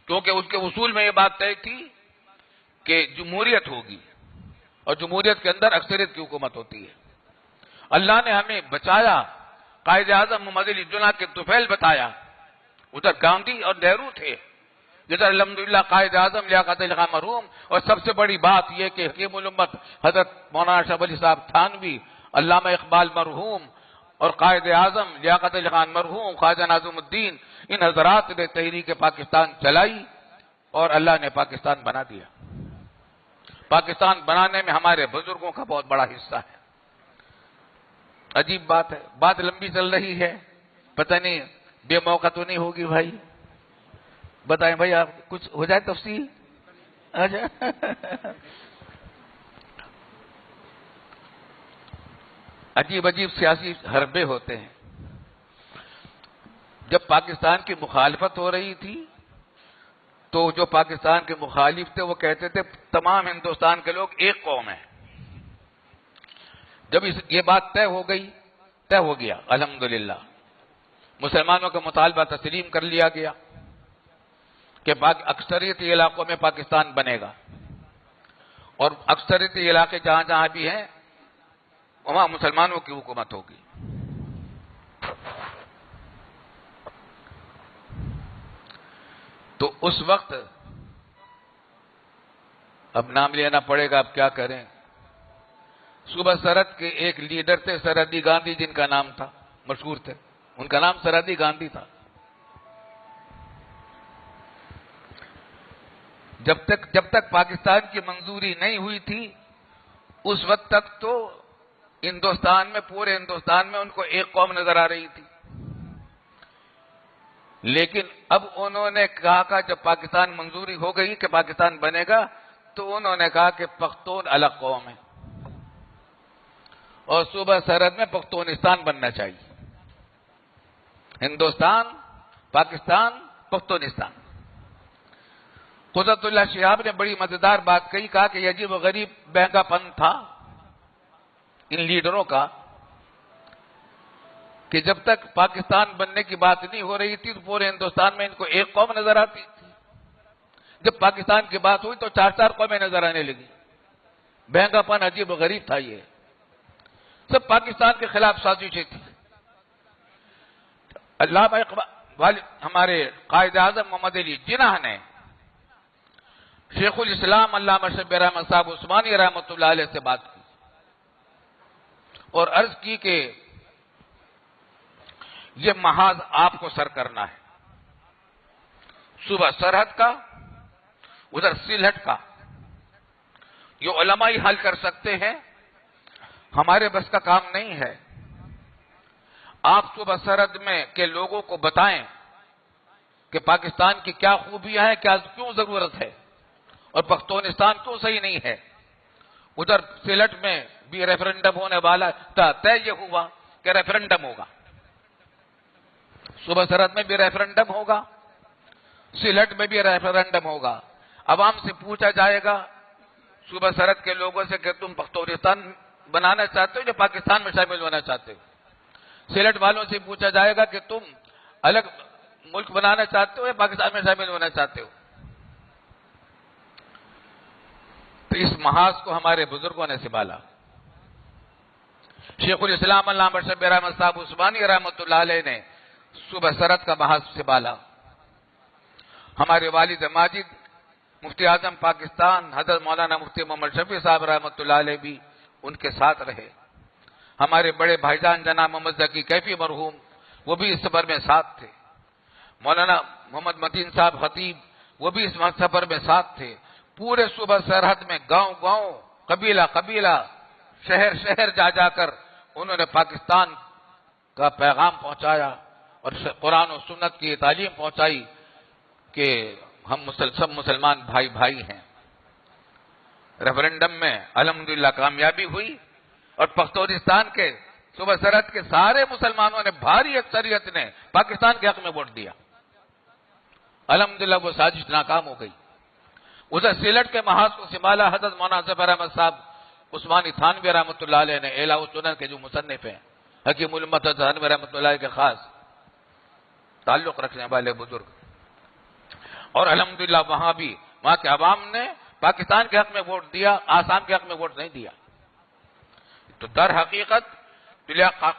کیونکہ اس کے اصول میں یہ بات طے تھی کہ جمہوریت ہوگی اور جمہوریت کے اندر اکثریت کی حکومت ہوتی ہے. اللہ نے ہمیں بچایا. قائد اعظم محمد علی جناح کے طفیل بتایا. ادھر گاندھی اور نہرو تھے، ادھر الحمدللہ قائد اعظم لیاقت علی خان مرحوم. اور سب سے بڑی بات یہ کہ حکیم الامت حضرت مولانا اشرف علی صاحب تھانوی، علامہ اقبال مرحوم اور قائد اعظم لیاقت علی خان مرحوم، خواجہ ناظم الدین، ان حضرات نے تحریک پاکستان چلائی اور اللہ نے پاکستان بنا دیا. پاکستان بنانے میں ہمارے بزرگوں کا بہت بڑا حصہ ہے. عجیب بات ہے، بات لمبی چل رہی ہے، پتہ نہیں بے موقع تو نہیں ہوگی بھائی. بتائیں بھائی، آپ کچھ ہو جائے تفصیل. اچھا عجیب عجیب سیاسی حربے ہوتے ہیں. جب پاکستان کی مخالفت ہو رہی تھی تو جو پاکستان کے مخالف تھے وہ کہتے تھے تمام ہندوستان کے لوگ ایک قوم ہیں. جب یہ بات طے ہو گیا الحمدللہ، مسلمانوں کا مطالبہ تسلیم کر لیا گیا کہ اکثریتی علاقوں میں پاکستان بنے گا اور اکثریتی علاقے جہاں جہاں بھی ہیں وہاں مسلمانوں کی حکومت ہوگی. تو اس وقت اب نام لینا پڑے گا، اب کیا کریں. صوبہ سرحد کے ایک لیڈر تھے سرحدی گاندھی، جن کا نام تھا، مشہور تھے، ان کا نام سرحدی گاندھی تھا. جب تک پاکستان کی منظوری نہیں ہوئی تھی اس وقت تک تو ہندوستان میں، پورے ہندوستان میں ان کو ایک قوم نظر آ رہی تھی. لیکن اب انہوں نے کہا کہ جب پاکستان منظوری ہو گئی کہ پاکستان بنے گا تو انہوں نے کہا کہ پختون الگ قوم ہے اور صوبہ سرحد میں پختونستان بننا چاہیے. ہندوستان، پاکستان، پختونستان. قدرت اللہ شہاب نے بڑی مزیدار بات کہی، کہا کہ یہ عجیب و غریب بہنگا پن تھا ان لیڈروں کا کہ جب تک پاکستان بننے کی بات نہیں ہو رہی تھی تو پورے ہندوستان میں ان کو ایک قوم نظر آتی تھی. جب پاکستان کی بات ہوئی تو چار چار قومیں نظر آنے لگی. بہنگا پن عجیب و غریب تھا. یہ سب پاکستان کے خلاف سازشیں تھی. علامہ اقبال، ہمارے قائد اعظم محمد علی جناح نے شیخ الاسلام علامہ شبیر احمد صاحب عثمانی رحمۃ اللہ علیہ سے بات کی اور عرض کی کہ یہ محاذ آپ کو سر کرنا ہے، صوبہ سرحد کا، ادھر سلہٹ کا. یہ علماء ہی حل کر سکتے ہیں، ہمارے بس کا کام نہیں ہے. آپ صوبہ سرحد میں کے لوگوں کو بتائیں کہ پاکستان کی کیا خوبیاں ہیں، کیوں ضرورت ہے اور پختونستان کیوں صحیح نہیں ہے. ادھر سلہٹ میں بھی ریفرنڈم ہونے والا تھا، طے یہ ہوا کہ ریفرنڈم ہوگا. صوبہ سرحد میں بھی ریفرنڈم ہوگا، سلہٹ میں بھی ریفرنڈم ہوگا. عوام سے پوچھا جائے گا، صوبہ سرحد کے لوگوں سے، کہ تم پختونستان بنانا چاہتے ہو یا پاکستان میں شامل ہونا چاہتے ہو. سلہٹ والوں سے پوچھا جائے گا کہ تم الگ ملک بنانا چاہتے ہو یا پاکستان میں شامل ہونا چاہتے ہو. تو اس محاذ کو ہمارے بزرگوں نے سنبھالا. شیخ الاسلام علامہ شبیر احمد صاحب عثمانی رحمۃ اللہ علیہ نے صوبہ سرحد کا محاذ سنبھالا. ہمارے والد ماجد مفتی اعظم پاکستان حضرت مولانا مفتی محمد شفیع صاحب رحمۃ اللہ علیہ بھی ان کے ساتھ رہے. ہمارے بڑے بھائی جان جناب محمد ذکی کیفی مرحوم، وہ بھی اس سفر میں ساتھ تھے. مولانا محمد متین صاحب خطیب، وہ بھی اس سفر میں ساتھ تھے. پورے صوبہ سرحد میں گاؤں گاؤں، قبیلہ قبیلہ، شہر شہر جا کر انہوں نے پاکستان کا پیغام پہنچایا اور قرآن و سنت کی تعلیم پہنچائی کہ ہم سب مسلمان بھائی بھائی ہیں. ریفرنڈم میں الحمدللہ کامیابی ہوئی اور پختونستان کے صوبہ سرحد کے سارے مسلمانوں نے، بھاری اکثریت نے پاکستان کے حق میں ووٹ دیا. الحمدللہ وہ سازش ناکام ہو گئی. ادھر سلہٹ کے محاذ کو سنبھالا حضرت مولانا ظفر احمد صاحب عثمانی تھانوی رحمۃ اللہ علیہ نے. اعلیٰ السنن کے جو مصنف ہیں، حکیم الامت تھانوی رحمۃ اللہ علیہ کے خاص تعلق رکھنے والے بزرگ. اور الحمدللہ وہاں کے عوام نے پاکستان کے حق میں ووٹ دیا، آسام کے حق میں ووٹ نہیں دیا۔ تو در حقیقت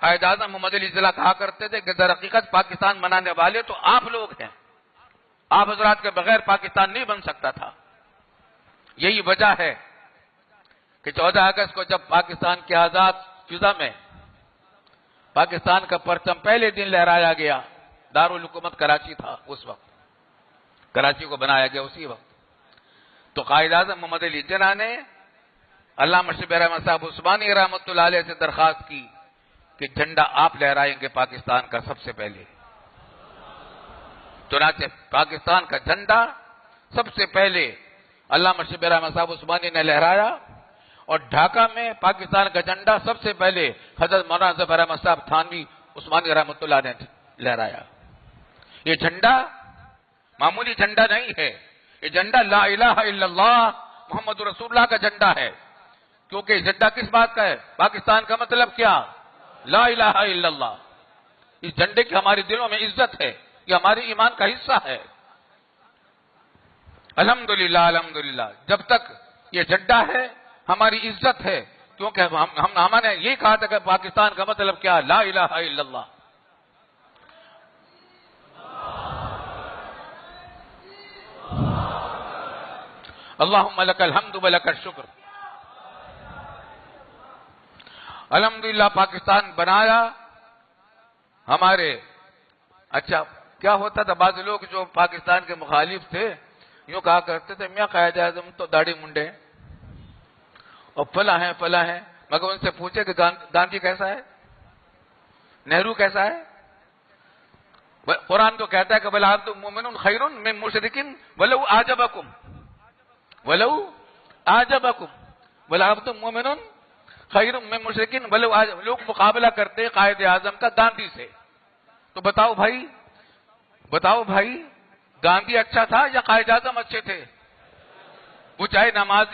قائد اعظم محمد علی جناح کہا کرتے تھے کہ در حقیقت پاکستان بنانے والے تو آپ لوگ ہیں، آپ حضرات کے بغیر پاکستان نہیں بن سکتا تھا۔ یہی وجہ ہے کہ 14 اگست کو جب پاکستان کے آزاد فضا میں پاکستان کا پرچم پہلے دن لہرایا گیا، دارالحکومت کراچی تھا اس وقت، کراچی کو بنایا گیا اسی وقت، تو قائد اعظم محمد علی جناح نے علامہ شبیر احمد صاحب عثمانی رحمۃ اللہ علیہ سے درخواست کی کہ جھنڈا آپ لہرائیں گے پاکستان کا سب سے پہلے۔ چنانچہ پاکستان کا جھنڈا سب سے پہلے علامہ شبیر احمد صاحب عثمانی نے لہرایا، اور ڈھاکہ میں پاکستان کا جھنڈا سب سے پہلے حضرت مولانا ظفر احمد صاحب تھانوی عثمانی رحمۃ اللہ نے لہرایا۔ یہ جھنڈا معمولی جھنڈا نہیں ہے، یہ جھنڈا لا الہ الا اللہ محمد رسول اللہ کا جھنڈا ہے، کیونکہ یہ جھنڈا کس بات کا ہے؟ پاکستان کا مطلب کیا؟ لا الہ الا اللہ۔ اس جھنڈے کی ہمارے دلوں میں عزت ہے، یہ ہمارے ایمان کا حصہ ہے۔ الحمدللہ الحمدللہ، جب تک یہ جھنڈا ہے ہماری عزت ہے، کیونکہ ہم نے یہ کہا تھا کہ پاکستان کا مطلب کیا؟ لا الہ الا اللہ۔ اللہم لک الحمد و لک الشکر۔ الحمدللہ پاکستان بنایا ہمارے۔ اچھا کیا ہوتا تھا، بعض لوگ جو پاکستان کے مخالف تھے یوں کہا کرتے تھے میاں قائد اعظم تو داڑھی منڈے اور فلاں ہیں، مگر ان سے پوچھے کہ گاندھی کیسا ہے، نہرو کیسا ہے؟ قرآن تو کہتا ہے کہ وَلَعَبْدٌ مُؤْمِنٌ خَيْرٌ مِّن مُشْرِكٍ وَلَوْ أَعْجَبَكُمْ وَلَعَبْدٌ مُؤْمِنٌ خَيْرٌ مِّن مُشْرِكٍ وَلَوْ أَعْجَبَكُمْ۔ لوگ مقابلہ کرتے قائد اعظم کا گاندھی سے، تو بتاؤ بھائی گاندھی اچھا تھا یا قائد اعظم اچھے تھے؟ وہ چاہے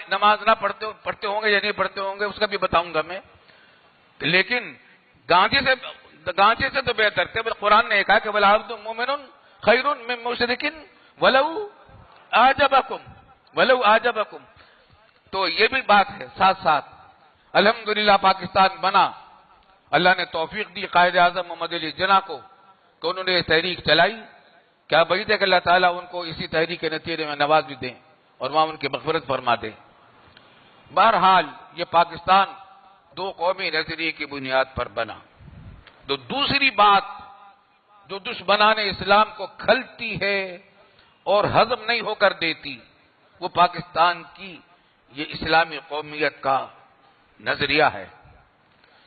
نماز نہ پڑھتے ہوں گے یا نہیں پڑھتے ہوں گے اس کا بھی بتاؤں گا میں، لیکن گاندھی سے تو بہتر تھے۔ قرآن نے کہا کہ وَلَعَبْدٌ مُؤْمِنٌ خَيْرٌ مِّن مُشْرِكٍ وَلَوْ أَعْجَبَكُمْ۔ تو یہ بھی بات ہے ساتھ ساتھ۔ الحمدللہ پاکستان بنا، اللہ نے توفیق دی قائد اعظم محمد علی جناح کو کہ انہوں نے یہ تحریک چلائی۔ کیا بعید ہے کہ اللہ تعالیٰ ان کو اسی تحریک کے نتیجے میں نواز بھی دیں اور وہاں ان کی مغفرت فرما دے۔ بہرحال یہ پاکستان دو قومی نظریے کی بنیاد پر بنا۔ تو دوسری بات جو دشمنان اسلام کو کھلتی ہے اور ہضم نہیں ہو کر دیتی، وہ پاکستان کی یہ اسلامی قومیت کا نظریہ ہے۔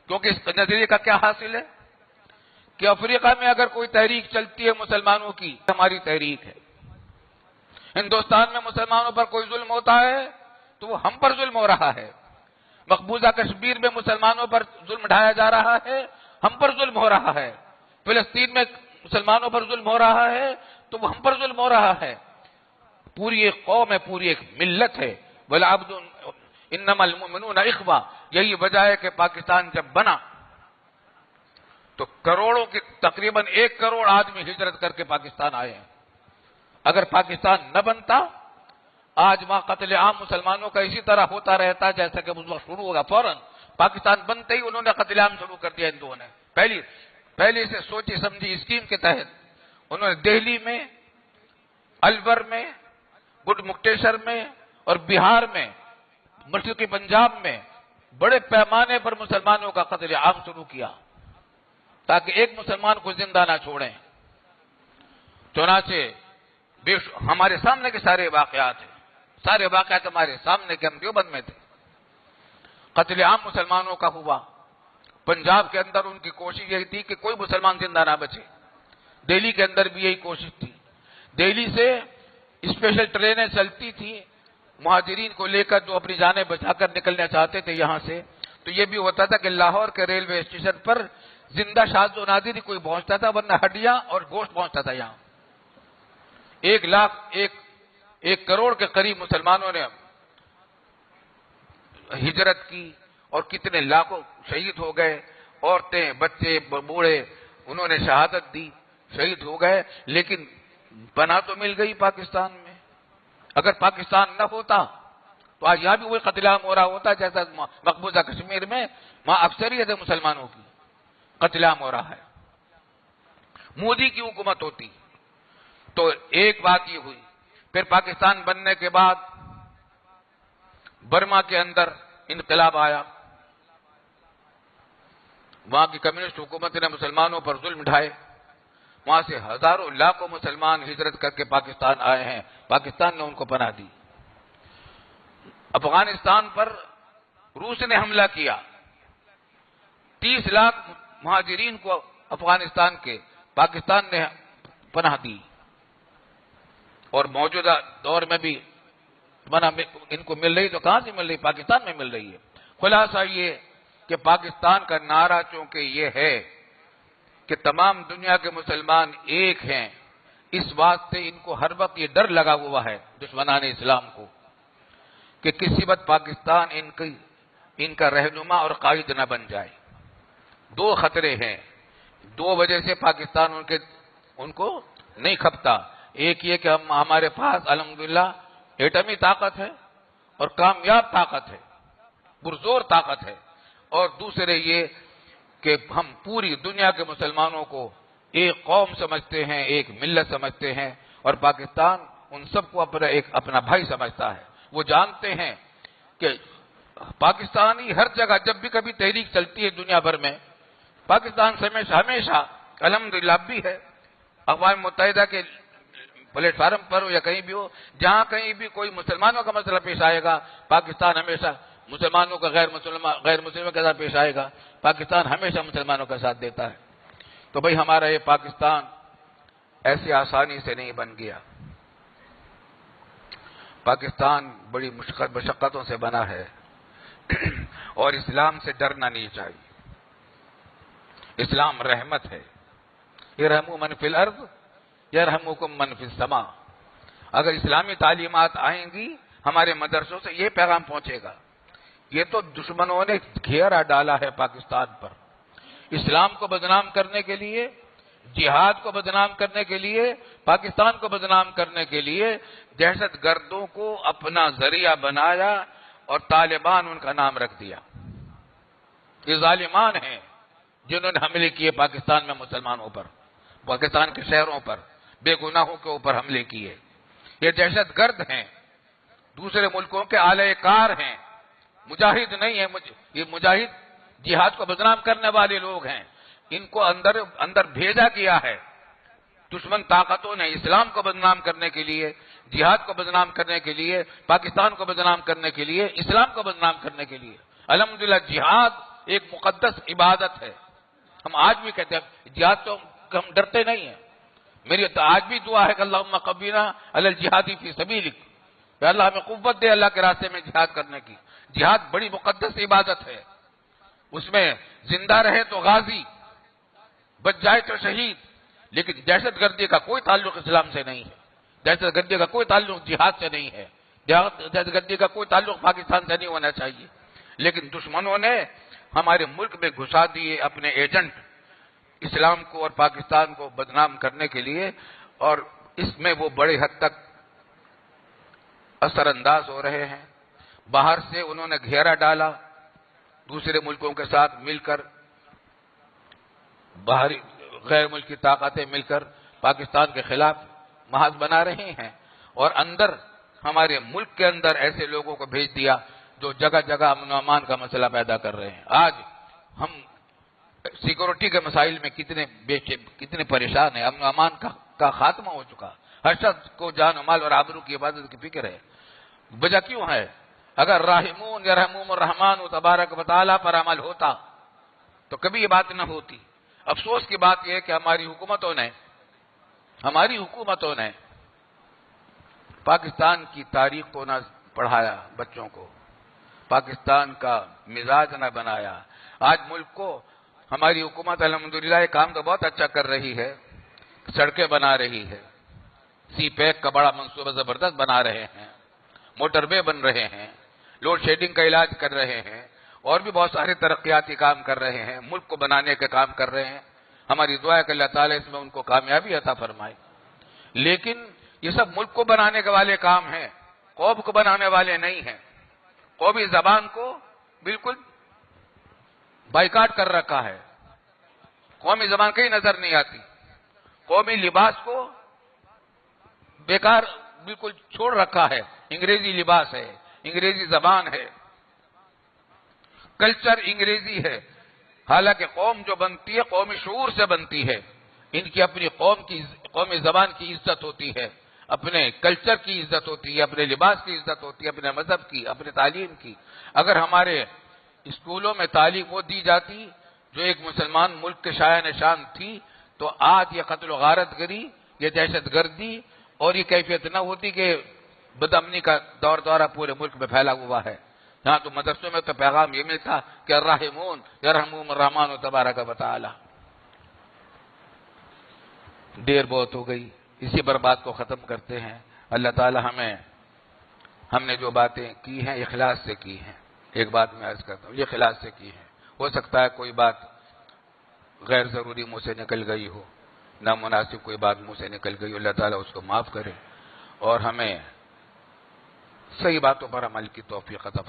کیونکہ اس نظریے کا کیا حاصل ہے کہ افریقہ میں اگر کوئی تحریک چلتی ہے مسلمانوں کی، ہماری تحریک ہے۔ ہندوستان میں مسلمانوں پر کوئی ظلم ہوتا ہے تو وہ ہم پر ظلم ہو رہا ہے۔ مقبوضہ کشمیر میں مسلمانوں پر ظلم ڈھایا جا رہا ہے، ہم پر ظلم ہو رہا ہے۔ فلسطین میں مسلمانوں پر ظلم ہو رہا ہے تو وہ ہم پر ظلم ہو رہا ہے۔ پوری ایک قوم ہے، پوری ایک ملت ہے۔ وَالْعَبْدُ إِنَّمَا الْمُؤْمِنُونَ إِخْوَةٌ۔ یہی وجہ ہے کہ پاکستان جب بنا تو کروڑوں کی تقریباً 1 کروڑ آدمی ہجرت کر کے پاکستان آئے ہیں۔ اگر پاکستان نہ بنتا آج وہاں قتل عام مسلمانوں کا اسی طرح ہوتا رہتا جیسا کہ اس وقت شروع ہوگا۔ فوراً پاکستان بنتے ہی انہوں نے قتل عام شروع کر دیا ہندوؤں نے۔ پہلی سے سوچی سمجھی اسکیم کے تحت انہوں نے دہلی میں، الور میں، گڈ مکتیشر میں اور بہار میں، مشرقی پنجاب میں بڑے پیمانے پر مسلمانوں کا قتل عام شروع کیا تاکہ ایک مسلمان کو زندہ نہ چھوڑیں۔ چنانچہ ہمارے سامنے کے سارے واقعات ہیں، سارے واقعات ہمارے سامنے کے، ہم دیوبند میں تھے۔ قتل عام مسلمانوں کا ہوا۔ پنجاب کے اندر ان کی کوشش یہی تھی کہ کوئی مسلمان زندہ نہ بچے۔ دہلی کے اندر بھی یہی کوشش تھی۔ دہلی سے اسپیشل ٹرینیں چلتی تھیں مہاجرین کو لے کر جو اپنی جانیں بچا کر نکلنا چاہتے تھے یہاں سے، تو یہ بھی ہوتا تھا کہ لاہور کے ریلوے اسٹیشن پر زندہ شاذ و نادر ہی کوئی پہنچتا تھا، ورنہ ہڈیاں اور گوشت پہنچتا تھا یہاں۔ 1 کروڑ کے قریب مسلمانوں نے ہجرت کی اور کتنے لاکھوں شہید ہو گئے، عورتیں، بچے، بوڑھے، انہوں نے شہادت دی، شہید ہو گئے، لیکن بنا تو مل گئی پاکستان میں۔ اگر پاکستان نہ ہوتا تو آج یہاں بھی وہی قتل عام ہو رہا ہوتا جیسا مقبوضہ کشمیر میں، وہاں اکثریت مسلمانوں کی قتل عام ہو رہا ہے۔ مودی کی حکومت ہوتی تو ایک بات یہ ہوئی۔ پھر پاکستان بننے کے بعد برما کے اندر انقلاب آیا، وہاں کی کمیونسٹ حکومت نے مسلمانوں پر ظلم ڈھائے، وہاں سے ہزاروں لاکھوں مسلمان ہجرت کر کے پاکستان آئے ہیں، پاکستان نے ان کو پناہ دی۔ افغانستان پر روس نے حملہ کیا، 30 لاکھ مہاجرین کو افغانستان کے پاکستان نے پناہ دی، اور موجودہ دور میں بھی پناہ ان کو مل رہی، تو کہاں سے مل رہی؟ پاکستان میں مل رہی ہے۔ خلاصہ یہ کہ پاکستان کا نعرہ چونکہ یہ ہے کہ تمام دنیا کے مسلمان ایک ہیں، اس واسطے ان کو ہر وقت یہ ڈر لگا ہوا ہے دشمنان اسلام کو کہ کسی وقت پاکستان ان کا رہنما اور قائد نہ بن جائے۔ دو خطرے ہیں، دو وجہ سے پاکستان ان کو نہیں کھپتا۔ ایک یہ کہ ہمارے پاس الحمدللہ ایٹمی طاقت ہے اور کامیاب طاقت ہے، پرزور طاقت ہے، اور دوسرے یہ کہ ہم پوری دنیا کے مسلمانوں کو ایک قوم سمجھتے ہیں، ایک ملت سمجھتے ہیں، اور پاکستان ان سب کو اپنا بھائی سمجھتا ہے۔ وہ جانتے ہیں کہ پاکستانی ہر جگہ جب بھی کبھی تحریک چلتی ہے دنیا بھر میں، پاکستان سے ہمیشہ الحمدللہ بھی ہے، اقوام متحدہ کے پلیٹ فارم پر ہو یا کہیں بھی ہو، جہاں کہیں بھی کوئی مسلمانوں کا مسئلہ پیش آئے گا، پاکستان ہمیشہ مسلمانوں کا غیر مسلموں کے ساتھ پیش آئے گا، پاکستان ہمیشہ مسلمانوں کا ساتھ دیتا ہے۔ تو بھئی ہمارا یہ پاکستان ایسی آسانی سے نہیں بن گیا، پاکستان بڑی مشقتوں سے بنا ہے، اور اسلام سے ڈرنا نہیں چاہیے۔ اسلام رحمت ہے، یرحم من فی الارض یرحمکم من فی السماء۔ اگر اسلامی تعلیمات آئیں گی ہمارے مدرسوں سے یہ پیغام پہنچے گا۔ یہ تو دشمنوں نے گھیرا ڈالا ہے پاکستان پر، اسلام کو بدنام کرنے کے لیے، جہاد کو بدنام کرنے کے لیے، پاکستان کو بدنام کرنے کے لیے دہشت گردوں کو اپنا ذریعہ بنایا اور طالبان ان کا نام رکھ دیا۔ یہ ظالمان ہیں جنہوں نے حملے کیے پاکستان میں مسلمانوں پر، پاکستان کے شہروں پر، بے گناہوں کے اوپر حملے کیے۔ یہ دہشت گرد ہیں، دوسرے ملکوں کے اعلی کار ہیں، مجاہد نہیں ہیں۔ یہ مجاہد جہاد کو بدنام کرنے والے لوگ ہیں، ان کو اندر بھیجا گیا ہے دشمن طاقتوں نے اسلام کو بدنام کرنے کے لیے، جہاد کو بدنام کرنے کے لیے، پاکستان کو بدنام کرنے کے لیے، اسلام کو بدنام کرنے کے لیے۔ الحمدللہ جہاد ایک مقدس عبادت ہے۔ ہم آج بھی کہتے ہیں جہاد تو ہم ڈرتے نہیں ہیں۔ میری تو آج بھی دعا ہے کہ اللہم قوینا علی الجہاد فی سبیلک، کہ اللہ ہمیں قوت دے اللہ کے راستے میں جہاد کرنے کی۔ جہاد بڑی مقدس عبادت ہے، اس میں زندہ رہے تو غازی، بچ جائے تو شہید، لیکن دہشت گردی کا کوئی تعلق اسلام سے نہیں ہے، دہشت گردی کا کوئی تعلق جہاد سے نہیں ہے، دہشت گردی کا کوئی تعلق پاکستان سے نہیں ہونا چاہیے۔ لیکن دشمنوں نے ہمارے ملک میں گھسا دیے اپنے ایجنٹ اسلام کو اور پاکستان کو بدنام کرنے کے لیے، اور اس میں وہ بڑے حد تک اثر انداز ہو رہے ہیں۔ باہر سے انہوں نے گھیرا ڈالا، دوسرے ملکوں کے ساتھ مل کر، باہری غیر ملکی طاقتیں مل کر پاکستان کے خلاف محاذ بنا رہی ہیں، اور اندر ہمارے ملک کے اندر ایسے لوگوں کو بھیج دیا جو جگہ جگہ امن و امان کا مسئلہ پیدا کر رہے ہیں۔ آج ہم سیکورٹی کے مسائل میں کتنے پریشان ہیں، امن و امان کا خاتمہ ہو چکا، ہر شخص کو جان و مال اور آبرو کی حفاظت کی فکر ہے۔ وجہ کیوں ہے؟ اگر راحمون یرحمہم الرحمن تبارک و تعالی پر عمل ہوتا تو کبھی یہ بات نہ ہوتی۔ افسوس کی بات یہ ہے کہ ہماری حکومتوں نے پاکستان کی تاریخ کو نہ پڑھایا بچوں کو، پاکستان کا مزاج نہ بنایا۔ آج ملک کو ہماری حکومت الحمدللہ یہ کام تو بہت اچھا کر رہی ہے، سڑکیں بنا رہی ہے، سی پیک کا بڑا منصوبہ زبردست بنا رہے ہیں، موٹر وے بن رہے ہیں، لوڈ شیڈنگ کا علاج کر رہے ہیں، اور بھی بہت سارے ترقیاتی کام کر رہے ہیں، ملک کو بنانے کے کام کر رہے ہیں۔ ہماری دعا ہے کہ اللہ تعالیٰ اس میں ان کو کامیابی عطا فرمائے۔ لیکن یہ سب ملک کو بنانے کے والے کام ہیں، قوم کو بنانے والے نہیں ہیں۔ قومی زبان کو بالکل بائیکاٹ کر رکھا ہے، قومی زبان کہیں نظر نہیں آتی، قومی لباس کو بیکار بالکل چھوڑ رکھا ہے، انگریزی لباس ہے، انگریزی زبان ہے، کلچر انگریزی ہے، حالانکہ قوم جو بنتی ہے قومی شعور سے بنتی ہے، ان کی اپنی قومی زبان کی عزت ہوتی ہے، اپنے کلچر کی عزت ہوتی ہے، اپنے لباس کی عزت ہوتی ہے، اپنے مذہب کی، اپنے تعلیم کی۔ اگر ہمارے اسکولوں میں تعلیم وہ دی جاتی جو ایک مسلمان ملک کے شایان شان تھی، تو آج یہ قتل و غارت گری، یہ دہشت گردی اور یہ کیفیت نہ ہوتی کہ بدامنی کا دور دورہ پورے ملک میں پھیلا ہوا ہے۔ یہاں تو مدرسوں میں تو پیغام یہ ملتا کہ الراحمون یرحمہم الرحمن تبارک و تعالی۔ دیر بہت ہو گئی، اسی پر بات کو ختم کرتے ہیں۔ اللہ تعالی ہم نے جو باتیں کی ہیں اخلاص سے کی ہیں۔ ایک بات میں عرض کرتا ہوں، یہ اخلاص سے کی ہیں۔ ہو سکتا ہے کوئی بات غیر ضروری منہ سے نکل گئی ہو، نامناسب کوئی بات منہ سے نکل گئی ہو، اللہ تعالیٰ اس کو معاف کرے اور ہمیں صحیح باتوں پر عمل کی توفیق عطا